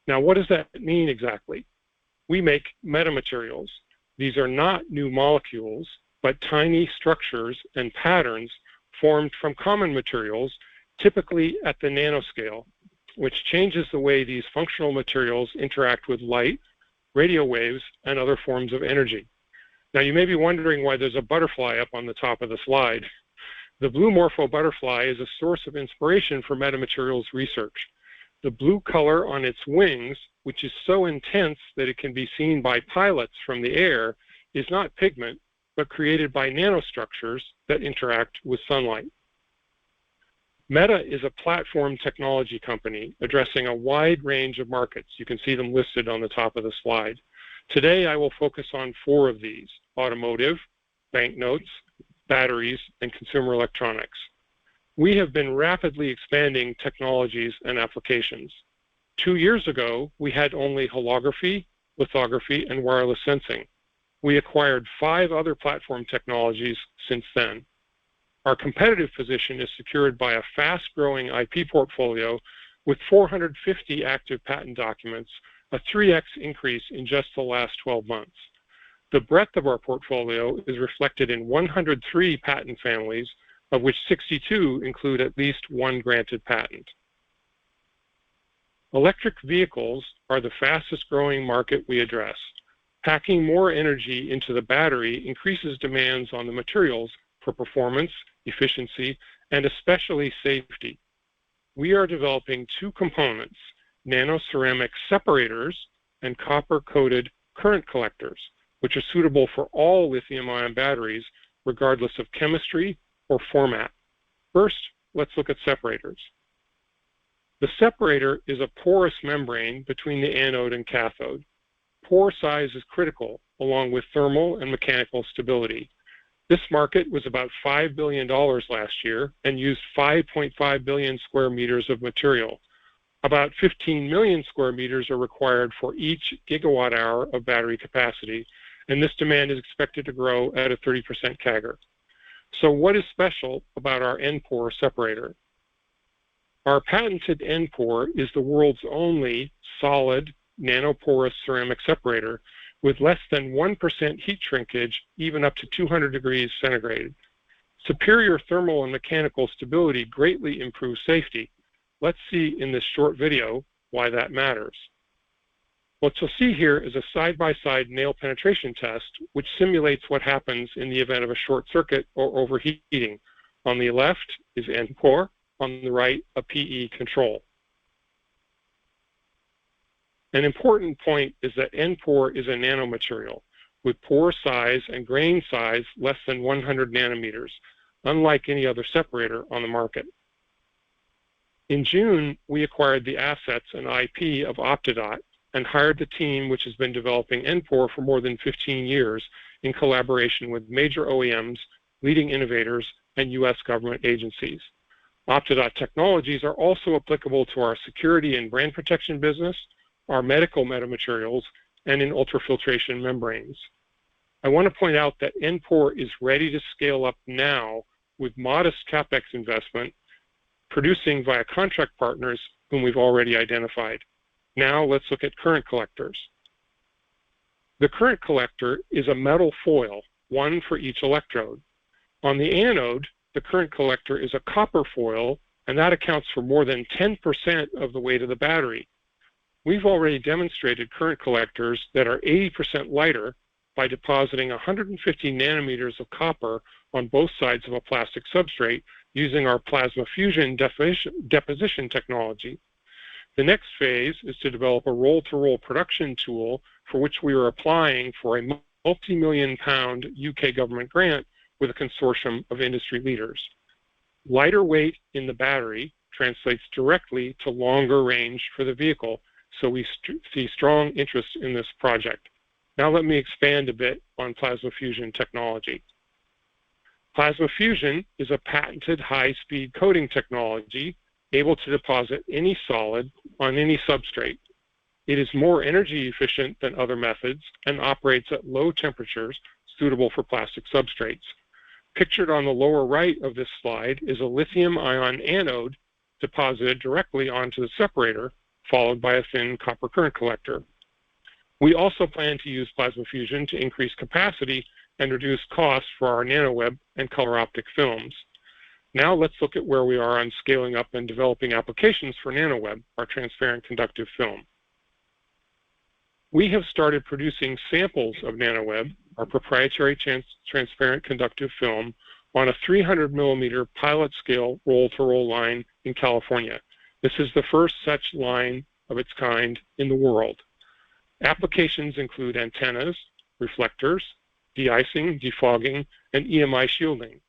Now, what does that mean exactly? We make metamaterials. These are not new molecules, but tiny structures and patterns formed from common materials, typically at the nanoscale, which changes the way these functional materials interact with light, radio waves, and other forms of energy. Now, you may be wondering why there's a butterfly up on the top of the slide. The blue morpho butterfly is a source of inspiration for metamaterials research. The blue color on its wings, which is so intense that it can be seen by pilots from the air, is not pigment, but created by nanostructures that interact with sunlight. Meta is a platform technology company addressing a wide range of markets. You can see them listed on the top of the slide. Today, I will focus on 4 of these: automotive, banknotes, batteries, and consumer electronics. We have been rapidly expanding technologies and applications. 2 years ago, we had only holography, lithography, and wireless sensing. We acquired 5 other platform technologies since then. Our competitive position is secured by a fast-growing IP portfolio with 450 active patent documents, a 3x increase in just the last 12 months. The breadth of our portfolio is reflected in 103 patent families of which 62 include at least one granted patent. Electric vehicles are the fastest growing market we address. Packing more energy into the battery increases demands on the materials for performance, efficiency, and especially safety. We are developing two components, nanoceramic separators and copper-coated current collectors, which are suitable for all lithium-ion batteries, regardless of chemistry or format. First, let's look at separators. The separator is a porous membrane between the anode and cathode. Pore size is critical, along with thermal and mechanical stability. This market was about $5 billion last year and used 5.5 billion square meters of material. About 15 million square meters are required for each gigawatt hour of battery capacity, and this demand is expected to grow at a 30% CAGR. So what is special about our N-pore separator? Our patented N-pore is the world's only solid nanoporous ceramic separator with less than 1% heat shrinkage, even up to 200 degrees centigrade. Superior thermal and mechanical stability greatly improves safety. Let's see in this short video why that matters. What you'll see here is a side-by-side nail penetration test, which simulates what happens in the event of a short circuit or overheating. On the left is N-pore, on the right, a PE control. An important point is that N-pore is a nanomaterial with pore size and grain size less than 100 nanometers, unlike any other separator on the market. In June, we acquired the assets and IP of Optidot and hired the team which has been developing N-pore for more than 15 years in collaboration with major OEMs, leading innovators, and U.S. government agencies. Optidot technologies are also applicable to our security and brand protection business, our medical metamaterials, and in ultrafiltration membranes. I want to point out that N-pore is ready to scale up now with modest CapEx investment, producing via contract partners whom we've already identified. Now let's look at current collectors. The current collector is a metal foil, one for each electrode. On the anode, the current collector is a copper foil, and that accounts for more than 10% of the weight of the battery. We've already demonstrated current collectors that are 80% lighter by depositing 150 nanometers of copper on both sides of a plastic substrate using our plasma fusion deposition technology. The next phase is to develop a roll-to-roll production tool for which we are applying for a multi-million-pound UK government grant with a consortium of industry leaders. Lighter weight in the battery translates directly to longer range for the vehicle, so we see strong interest in this project. Now let me expand a bit on plasma fusion technology. Plasma fusion is a patented high-speed coating technology able to deposit any solid on any substrate. It is more energy efficient than other methods and operates at low temperatures suitable for plastic substrates. Pictured on the lower right of this slide is a lithium-ion anode deposited directly onto the separator, followed by a thin copper current collector. We also plan to use plasma fusion to increase capacity and reduce costs for our nanoweb and color optic films. Now let's look at where we are on scaling up and developing applications for nanoweb, our transparent conductive film. We have started producing samples of nanoweb, our proprietary transparent conductive film, on a 300 millimeter pilot scale roll-to-roll line in California. This is the first such line of its kind in the world. Applications include antennas, reflectors, de-icing, defogging, and EMI shielding.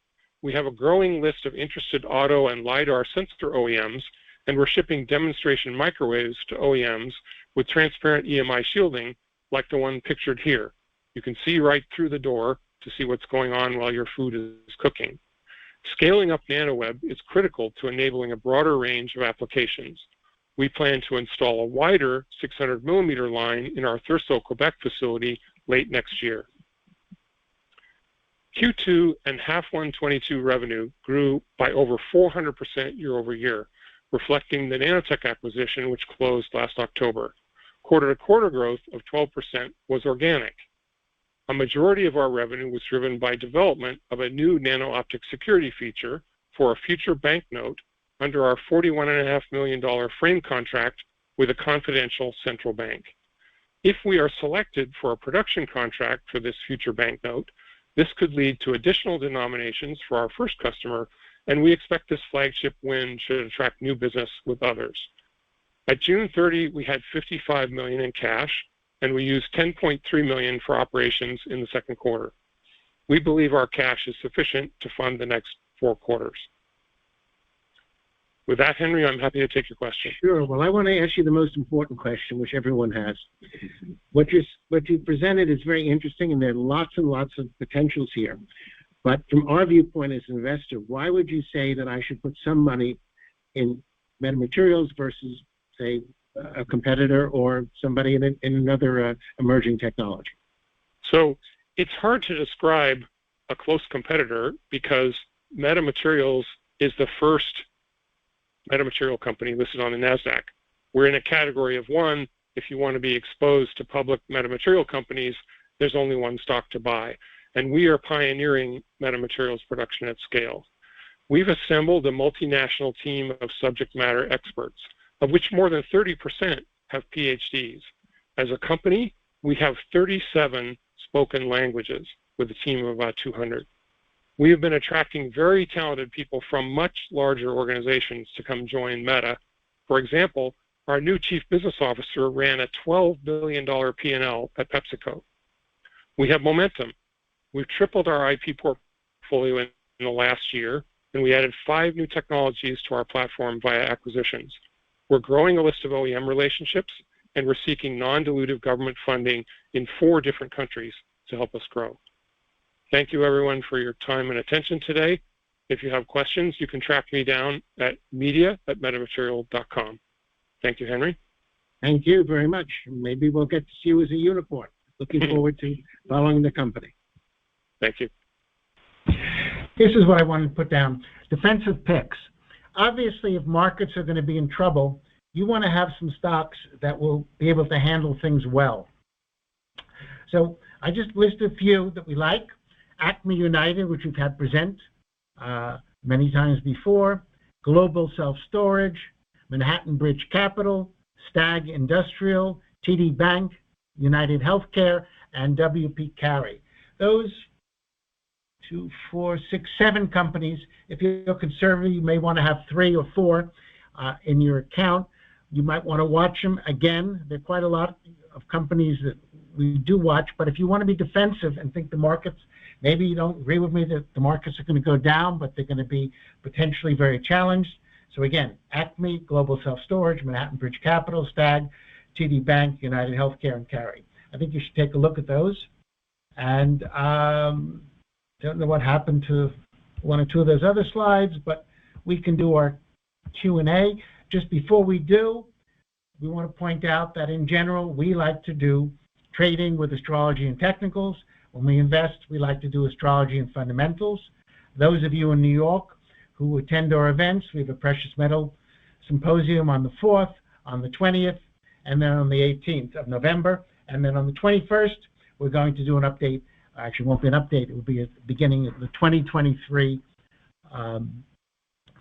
We have a growing list of interested auto and LiDAR sensor OEMs, and we're shipping demonstration microwaves to OEMs with transparent EMI shielding like the one pictured here. You can see right through the door to see what's going on while your food is cooking. Scaling up nanoweb is critical to enabling a broader range of applications. We plan to install a wider 600 millimeter line in our Thurso, Quebec facility late next year. Q2 and H1 22 revenue grew by over 400% year over year, reflecting the Nanotech acquisition, which closed last October. Quarter-to-quarter growth of 12% was organic. A majority of our revenue was driven by development of a new nano-optic security feature for a future banknote under our $41.5 million frame contract with a confidential central bank. If we are selected for a production contract for this future banknote, this could lead to additional denominations for our first customer, and we expect this flagship win should attract new business with others. At June 30, we had $55 million in cash, and we used $10.3 million for operations in the second quarter. We believe our cash is sufficient to fund the next 4 quarters. With that, Henry, I'm happy to take your question. Sure. Well, I want to ask you the most important question, which everyone has. What you presented is very interesting, and there are lots and lots of potentials here. But from our viewpoint as an investor, why would you say that I should put some money in Metamaterials versus, say, a competitor or somebody in another emerging technology? So it's hard to describe a close competitor because Metamaterials is the first metamaterial company listed on the NASDAQ. We're in a category of one. If you want to be exposed to public metamaterial companies, there's only one stock to buy. And we are pioneering metamaterials production at scale. We've assembled a multinational team of subject matter experts, of which more than 30% have PhDs. As a company, we have 37 spoken languages with a team of about 200. We have been attracting very talented people from much larger organizations to come join Meta. For example, our new chief business officer ran a $12 billion P&L at PepsiCo. We have momentum. We've tripled our IP portfolio in the last year, and we added 5 new technologies to our platform via acquisitions. We're growing a list of OEM relationships, and we're seeking non-dilutive government funding in 4 different countries to help us grow. Thank you, everyone, for your time and attention today. If you have questions, you can track me down at media@metamaterial.com. Thank you, Henry. Thank you very much. Maybe we'll get to see you as a unicorn. Looking forward to following the company. Thank you. This is what I wanted to put down. Defensive picks. Obviously, if markets are going to be in trouble, you want to have some stocks that will be able to handle things well. So I just listed a few that we like. Acme United, which we've had present many times before, Global Self-Storage, Manhattan Bridge Capital, Stag Industrial, TD Bank, United Healthcare, and WP Carey. Those 2, 4, 6, 7 companies. If you're conservative, you may want to have 3 or 4 in your account. You might want to watch them. Again, there are quite a lot of companies that we do watch, but if you want to be defensive and think the markets, maybe you don't agree with me that the markets are going to go down, but they're going to be potentially very challenged. So again, Acme, Global Self-Storage, Manhattan Bridge Capital, Stag, TD Bank, United Healthcare, and Carey. I think you should take a look at those. And don't know what happened to 1 or 2 of those other slides, but we can do our Q&A. Just before we do, we want to point out that in general, we like to do trading with astrology and technicals. When we invest, we like to do astrology and fundamentals. Those of you in New York who attend our events, we have a precious metal symposium on the 4th, on the 20th, and then on the 18th of November. And then on the 21st, we're going to do an update. Actually, it won't be an update. It will be at the beginning of the 2023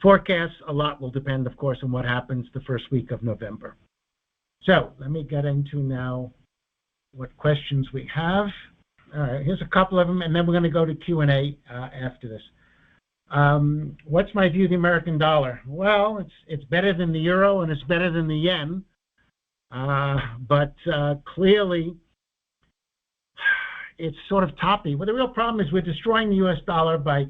forecast. A lot will depend, of course, on what happens the first week of November. So let me get into now what questions we have. All right, here's a couple of them, and then we're going to go to Q&A after this. What's my view of the American dollar? Well, it's better than the euro, and it's better than the yen. But clearly, it's sort of toppy. Well, the real problem is we're destroying the U.S. dollar by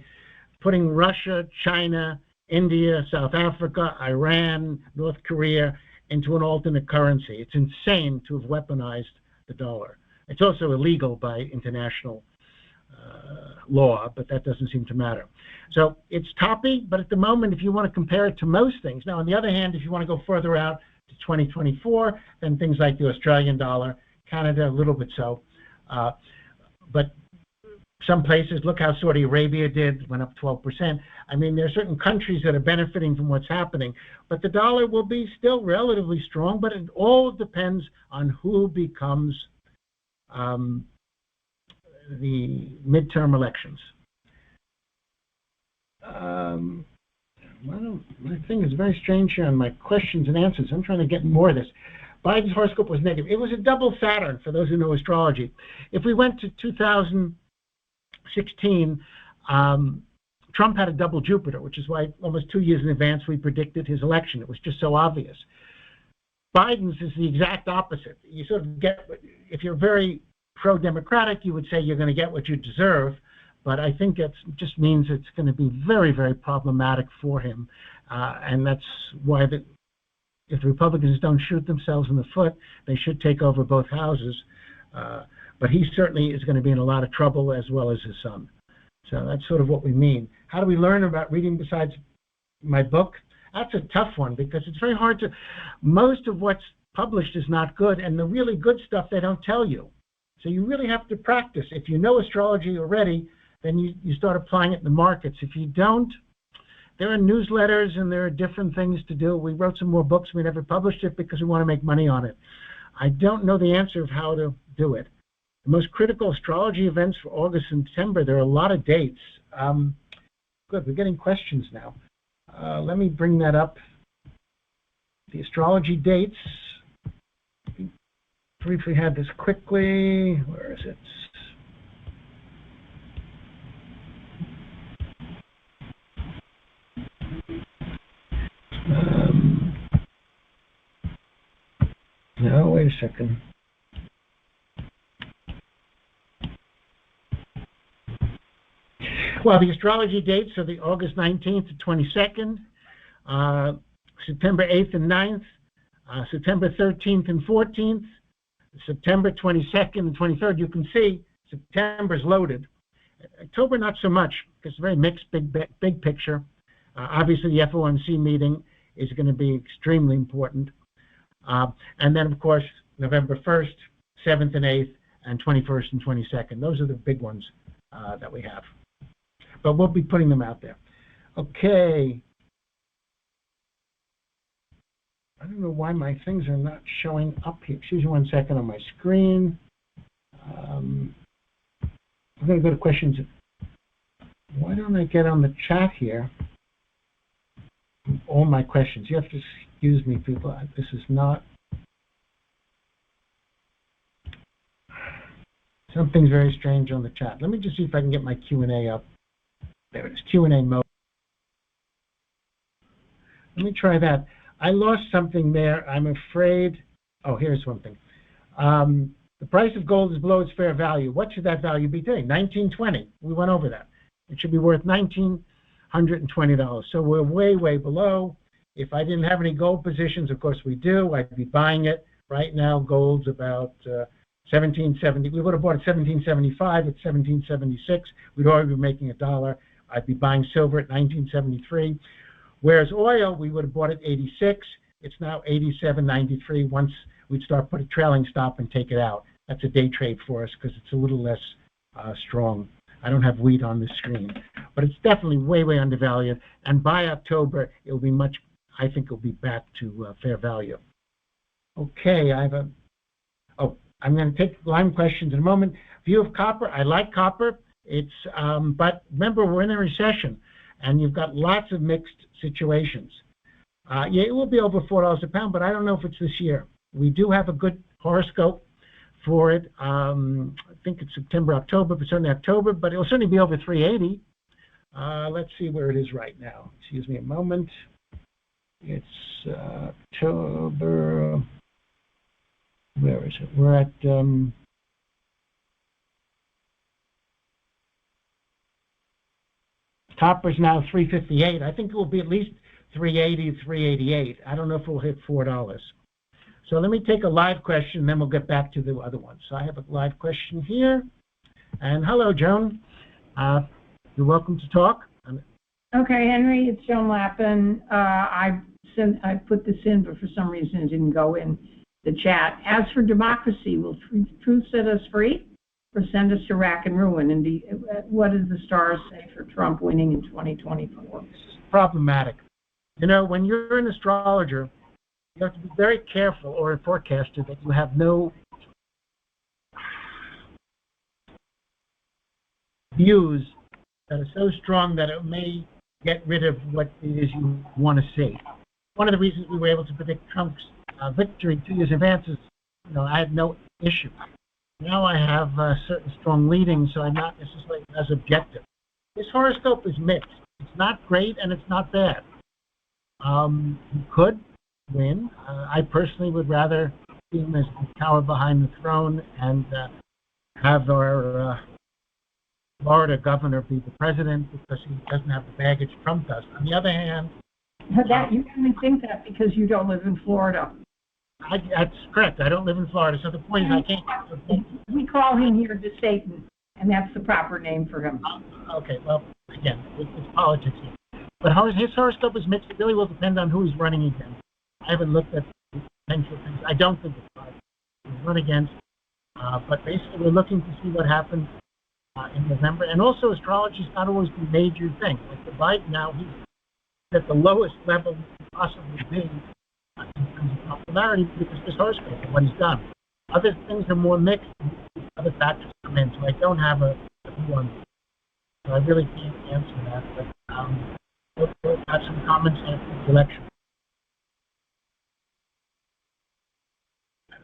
putting Russia, China, India, South Africa, Iran, North Korea into an alternate currency. It's insane to have weaponized the dollar. It's also illegal by international law, but that doesn't seem to matter. So it's toppy, but at the moment, if you want to compare it to most things. Now, on the other hand, if you want to go further out to 2024, then things like the Australian dollar, Canada, a little bit so. But some places, look how Saudi Arabia did, went up 12%. I mean, there are certain countries that are benefiting from what's happening, but the dollar will be still relatively strong, but it all depends on who becomes the midterm elections. Well, my thing is very strange here on my questions and answers. I'm trying to get more of this. Biden's horoscope was negative. It was a double Saturn, for those who know astrology. If we went to 2016, Trump had a double Jupiter, which is why almost 2 years in advance we predicted his election. It was just so obvious. Biden's is the exact opposite. You sort of get, if you're very pro-democratic, you would say you're going to get what you deserve, but I think it just means it's going to be very, very problematic for him, and that's why if the Republicans don't shoot themselves in the foot, they should take over both houses, but he certainly is going to be in a lot of trouble, as well as his son. So that's sort of what we mean. How do we learn about reading besides my book? That's a tough one, because it's very hard to, most of what's published is not good, and the really good stuff they don't tell you. So you really have to practice. If you know astrology already, then you start applying it in the markets. If you don't, there are newsletters and there are different things to do. We wrote some more books. We never published it because we want to make money on it. I don't know the answer of how to do it. The most critical astrology events for August and September, there are a lot of dates. Good, we're getting questions now. Let me bring that up. The astrology dates. Briefly had this quickly. Where is it? No, wait a second. Well, the astrology dates are the August 19th to 22nd, September 8th and 9th, September 13th and 14th, September 22nd and 23rd. You can see September's loaded. October, not so much, because it's a very mixed, big picture. Obviously, the FOMC meeting is going to be extremely important. And then, of course, November 1st, 7th and 8th, and 21st and 22nd. Those are the big ones that we have. But we'll be putting them out there. Okay. I don't know why my things are not showing up here. Excuse me 1 second on my screen. I'm going to go to questions. Why don't I get on the chat here all my questions? You have to excuse me, people. This is not... Something's very strange on the chat. Let me just see if I can get my Q&A up. There it is, Q&A mode. Let me try that. I lost something there. I'm afraid... Oh, here's one thing. The price of gold is below its fair value. What should that value be today? $19.20. We went over that. It should be worth $1,920. So we're way, way below. If I didn't have any gold positions, of course we do, I'd be buying it. Right now, gold's about 1770. We would have bought it 1775. It's 1776. We'd already be making $1. I'd be buying silver at 1973. Whereas oil, we would have bought it 86. It's now 87.93. Once we'd start put a trailing stop and take it out. That's a day trade for us because it's a little less strong. I don't have wheat on the screen, but it's definitely way, way undervalued. And by October, it'll be much. I think it'll be back to fair value. Okay, I have a. Oh, I'm going to take line questions in a moment. View of copper. I like copper. It's but remember we're in a recession, and you've got lots of mixed situations. Yeah, it will be over $4 a pound, but I don't know if it's this year. We do have a good horoscope for it. I think it's September, October, but certainly October, but it'll certainly be over 380. Let's see where it is right now. Excuse me a moment. It's October. Where is it? We're at copper's now 358. I think it will be at least 380, 388. I don't know if we'll hit $4. So let me take a live question, and then we'll get back to the other ones. So I have a live question here. And hello, Joan. You're welcome to talk. Okay, Henry, it's Joan Lappin. I put this in, but for some reason it didn't go in the chat. As for democracy, will truth set us free or send us to rack and ruin? And what does the stars say for Trump winning in 2024? This is problematic. You know, when you're an astrologer, you have to be very careful, or a forecaster, that you have no views that are so strong that it may get rid of what it is you want to see. One of the reasons we were able to predict Trump's victory 2 years in advance is, I had no issue. Now I have certain strong leadings, so I'm not necessarily as objective. This horoscope is mixed. It's not great and it's not bad. He could win. I personally would rather see him as the tower behind the throne and have our Florida governor be the president because he doesn't have the baggage Trump does. On the other hand, that you only think that because you don't live in Florida. That's correct. I don't live in Florida, so the point is I can't. We call him here the Satan, and that's the proper name for him. Okay, well, again, it's politics here. But his horoscope is mixed. It really will depend on who he's running against. I haven't looked at potential things. I don't think it's hard to run against. But basically, we're looking to see what happens in November. And also, astrology is not always the major thing. Like the Biden now, he's at the lowest level he could possibly be in terms of popularity because of his horoscope and what he's done. Other things are more mixed. Other factors come in, so I don't have a view on it. So I really can't answer that. But we'll have some comments after the election.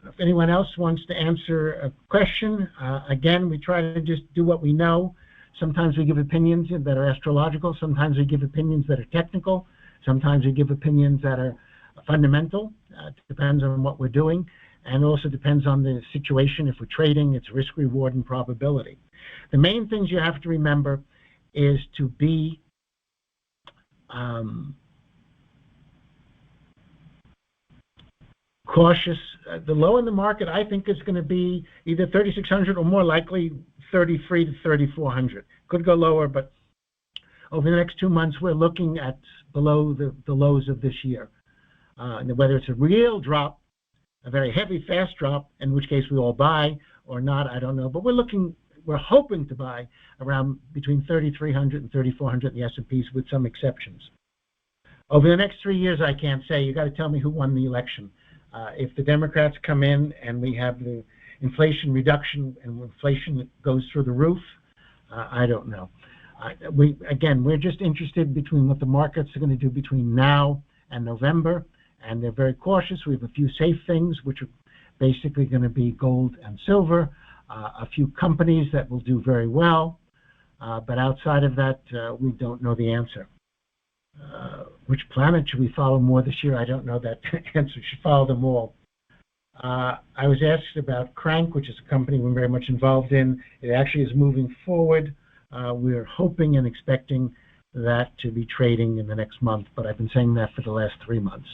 If anyone else wants to answer a question, again, we try to just do what we know. Sometimes we give opinions that are astrological. Sometimes we give opinions that are technical. Sometimes we give opinions that are fundamental. It depends on what we're doing. And also depends on the situation. If we're trading, it's risk, reward, and probability. The main things you have to remember is to be cautious. The low in the market, I think, is going to be either 3,600 or more likely 33 to 3,400. Could go lower, but over the next 2 months, we're looking at below the lows of this year. Whether it's a real drop, a very heavy, fast drop, in which case we all buy, or not, I don't know. But we're hoping to buy around between 3,300 and 3,400 in the S&Ps with some exceptions. Over the next 3 years, I can't say. You got to tell me who won the election. If the Democrats come in and we have the inflation reduction and inflation goes through the roof, I don't know. We're just interested between what the markets are going to do between now and November, and they're very cautious. We have a few safe things, which are basically going to be gold and silver, a few companies that will do very well, but outside of that, we don't know the answer. Which planet should we follow more this year? I don't know that answer. We should follow them all. I was asked about Crank, which is a company we're very much involved in. It actually is moving forward. We're hoping and expecting that to be trading in the next month, but I've been saying that for the last 3 months.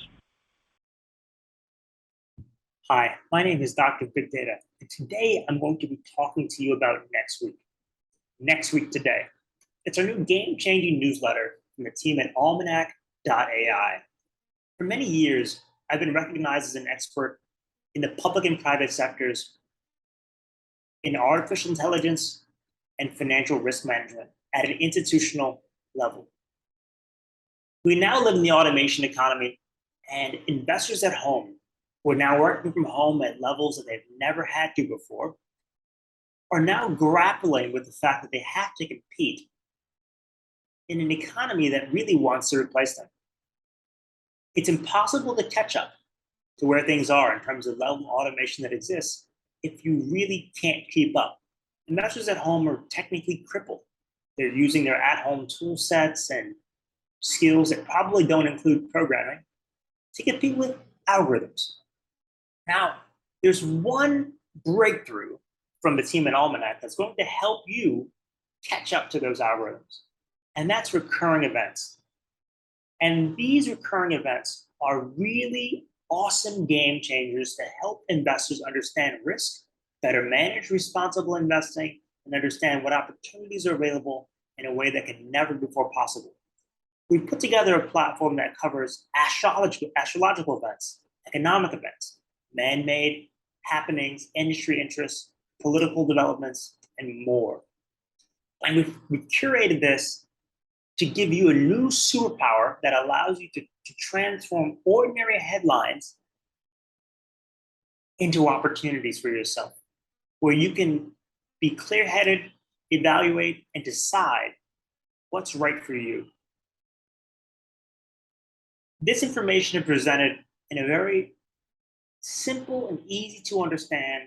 Hi, my name is Dr. Big Data, and today I'm going to be talking to you about Next Week. Next Week Today. It's our new game-changing newsletter from the team at almanac.ai. For many years, I've been recognized as an expert in the public and private sectors in artificial intelligence and financial risk management at an institutional level. We now live in the automation economy, and investors at home who are now working from home at levels that they've never had to before are now grappling with the fact that they have to compete in an economy that really wants to replace them. It's impossible to catch up to where things are in terms of level of automation that exists if you really can't keep up. Investors at home are technically crippled. They're using their at-home tool sets and skills that probably don't include programming to compete with algorithms. Now, there's one breakthrough from the team at Almanac that's going to help you catch up to those algorithms, and that's recurring events. And these recurring events are really awesome game changers to help investors understand risk, better manage responsible investing, and understand what opportunities are available in a way that can never before possible. We've put together a platform that covers astrological events, economic events, man-made happenings, industry interests, political developments, and more. And we've curated this to give you a new superpower that allows you to transform ordinary headlines into opportunities for yourself, where you can be clear-headed evaluate, and decide what's right for you. This information is presented in a very simple and easy to understand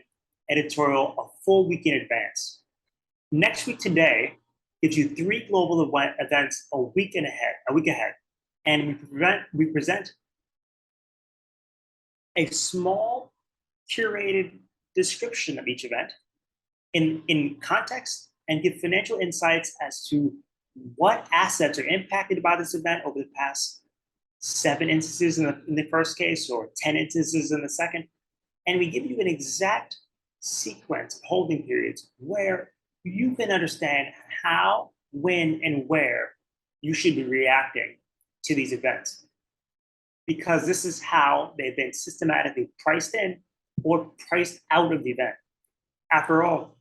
editorial a full week in advance. Next week today gives you 3 global events a week ahead, and we present a small curated description of each event in context and give financial insights as to what assets are impacted by this event over the past 7 instances in the first case or 10 instances in the second. And we give you an exact sequence of holding periods where you can understand how, when, and where you should be reacting to these events. Because this is how they've been systematically priced in or priced out of the event. After all,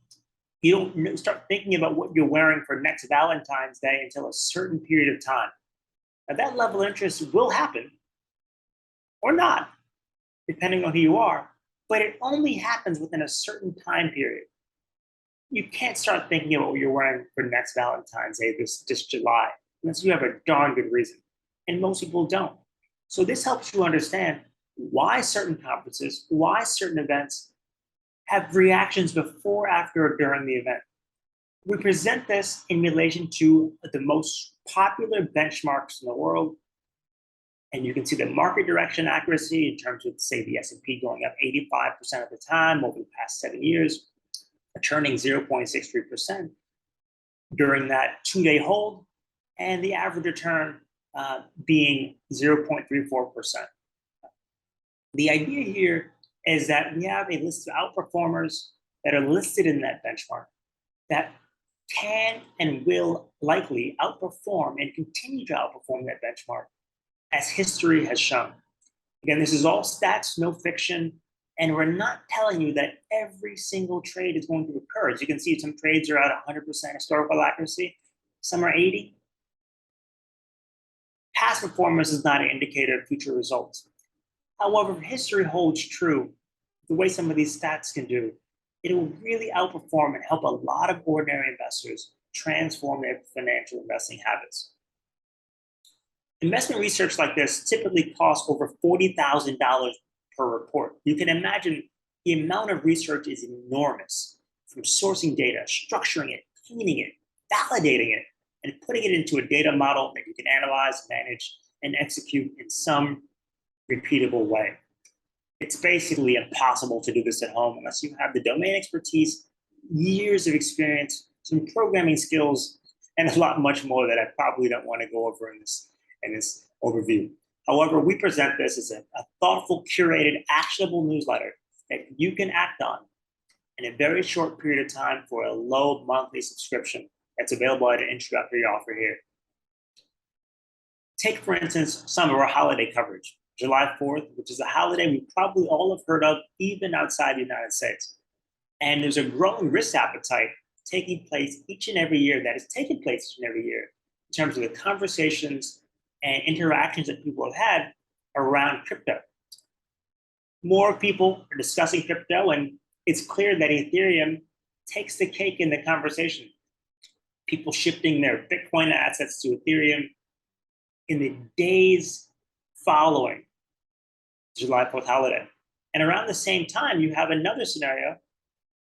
you don't start thinking about what you're wearing for next Valentine's Day until a certain period of time. Now, that level of interest will happen or not, depending on who you are, but it only happens within a certain time period. You can't start thinking about what you're wearing for next Valentine's Day this July, unless you have a darn good reason. And most people don't. So this helps you understand why certain conferences, why certain events have reactions before, after, or during the event. We present this in relation to the most popular benchmarks in the world. And you can see the market direction accuracy in terms of, say, the S&P going up 85% of the time over the past 7 years, returning 0.63% during that 2-day hold, and the average return being 0.34%. The idea here is that we have a list of outperformers that are listed in that benchmark that can and will likely outperform and continue to outperform that benchmark as history has shown. Again, this is all stats, no fiction, and we're not telling you that every single trade is going to occur. As you can see, some trades are at 100% historical accuracy, some are 80%. Past performance is not an indicator of future results. However, if history holds true, the way some of these stats can do, it will really outperform and help a lot of ordinary investors transform their financial investing habits. Investment research like this typically costs over $40,000 per report. You can imagine the amount of research is enormous, from sourcing data, structuring it, cleaning it, validating it, and putting it into a data model that you can analyze, manage, and execute in some repeatable way. It's basically impossible to do this at home unless you have the domain expertise, years of experience, some programming skills, and a lot much more that I probably don't want to go over in this overview. However, we present this as a thoughtful, curated, actionable newsletter that you can act on in a very short period of time for a low monthly subscription that's available at an introductory offer here. Take, for instance, some of our holiday coverage. July 4th, which is a holiday we probably all have heard of, even outside the United States. And there's a growing risk appetite taking place each and every year, that is taking place each and every year, in terms of the conversations and interactions that people have had around crypto. More people are discussing crypto, and it's clear that Ethereum takes the cake in the conversation. People shifting their Bitcoin assets to Ethereum in the days following July 4th holiday. And around the same time, you have another scenario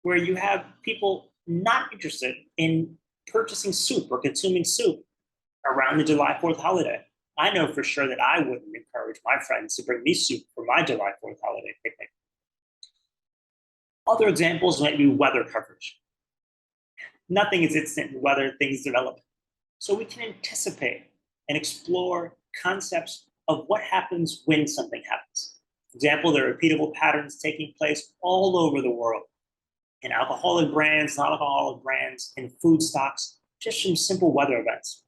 where you have people not interested in purchasing soup or consuming soup around the July 4th holiday. I know for sure that I wouldn't encourage my friends to bring me soup for my July 4th holiday picnic. Other examples might be weather coverage. Nothing is instant in weather, things develop. So we can anticipate and explore concepts of what happens when something happens. For example, there are repeatable patterns taking place all over the world in alcoholic brands, non-alcoholic brands, and food stocks, just from simple weather events.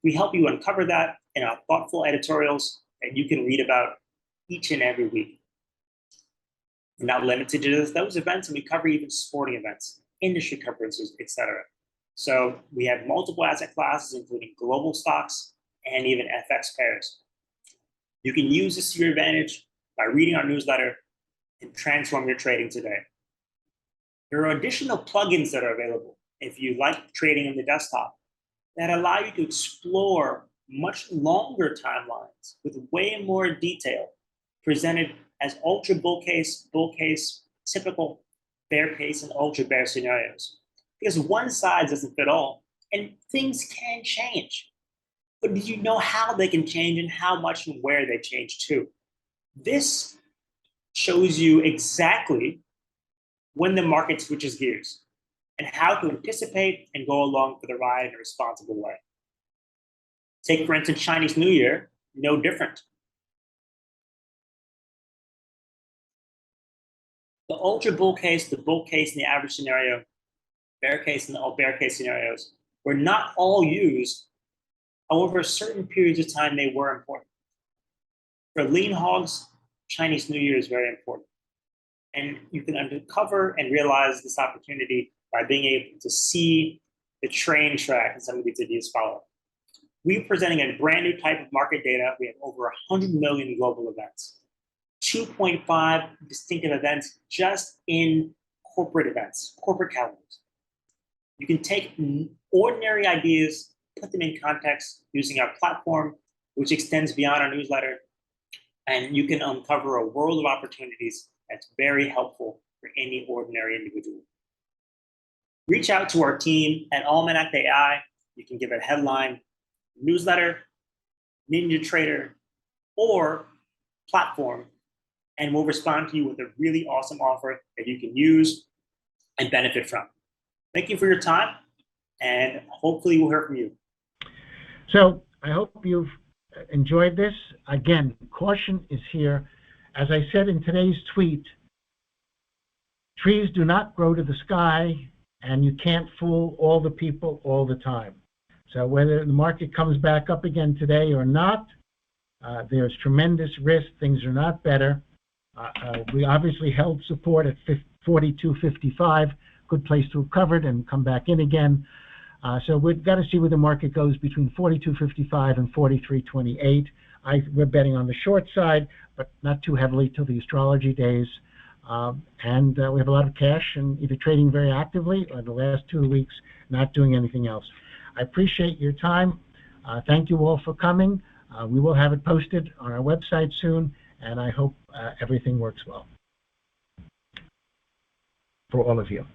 We help you uncover that in our thoughtful editorials that you can read about each and every week. We're not limited to those events, and we cover even sporting events, industry conferences, etc. So we have multiple asset classes, including global stocks and even FX pairs. You can use this to your advantage by reading our newsletter and transform your trading today. There are additional plugins that are available if you like trading on the desktop, that allow you to explore much longer timelines with way more detail, presented as ultra bull case, typical bear case, and ultra bear scenarios. Because one size doesn't fit all, and things can change. But do you know how they can change and how much and where they change too? This shows you exactly when the market switches gears and how to anticipate and go along for the ride in a responsible way. Take, for instance, Chinese New Year, no different. The ultra bull case, the bull case in the average scenario, bear case and the bear case scenarios were not all used. However, certain periods of time they were important. For lean hogs, Chinese New Year is very important. And you can uncover and realize this opportunity by being able to see the train track and some of these ideas follow. We're presenting a brand new type of market data. We have over 100 million global events, 2.5 distinctive events just in corporate events, corporate calendars. You can take ordinary ideas, put them in context using our platform, which extends beyond our newsletter, and you can uncover a world of opportunities that's very helpful for any ordinary individual. Reach out to our team at Almanac AI. You can give it a headline, newsletter, Ninja Trader, or platform, and we'll respond to you with a really awesome offer that you can use and benefit from. Thank you for your time, and hopefully we'll hear from you. So I hope you've enjoyed this. Again, caution is here. As I said in today's tweet, trees do not grow to the sky, and you can't fool all the people all the time. So whether the market comes back up again today or not, there's tremendous risk. Things are not better. We obviously held support at 42.55, good place to have covered and come back in again. So we've got to see where the market goes between 42.55 and 43.28. We're betting on the short side, but not too heavily till the astrology days. And we have a lot of cash and either trading very actively or the last 2 weeks not doing anything else. I appreciate your time. Thank you all for coming. We will have it posted on our website soon, and I hope everything works well for all of you.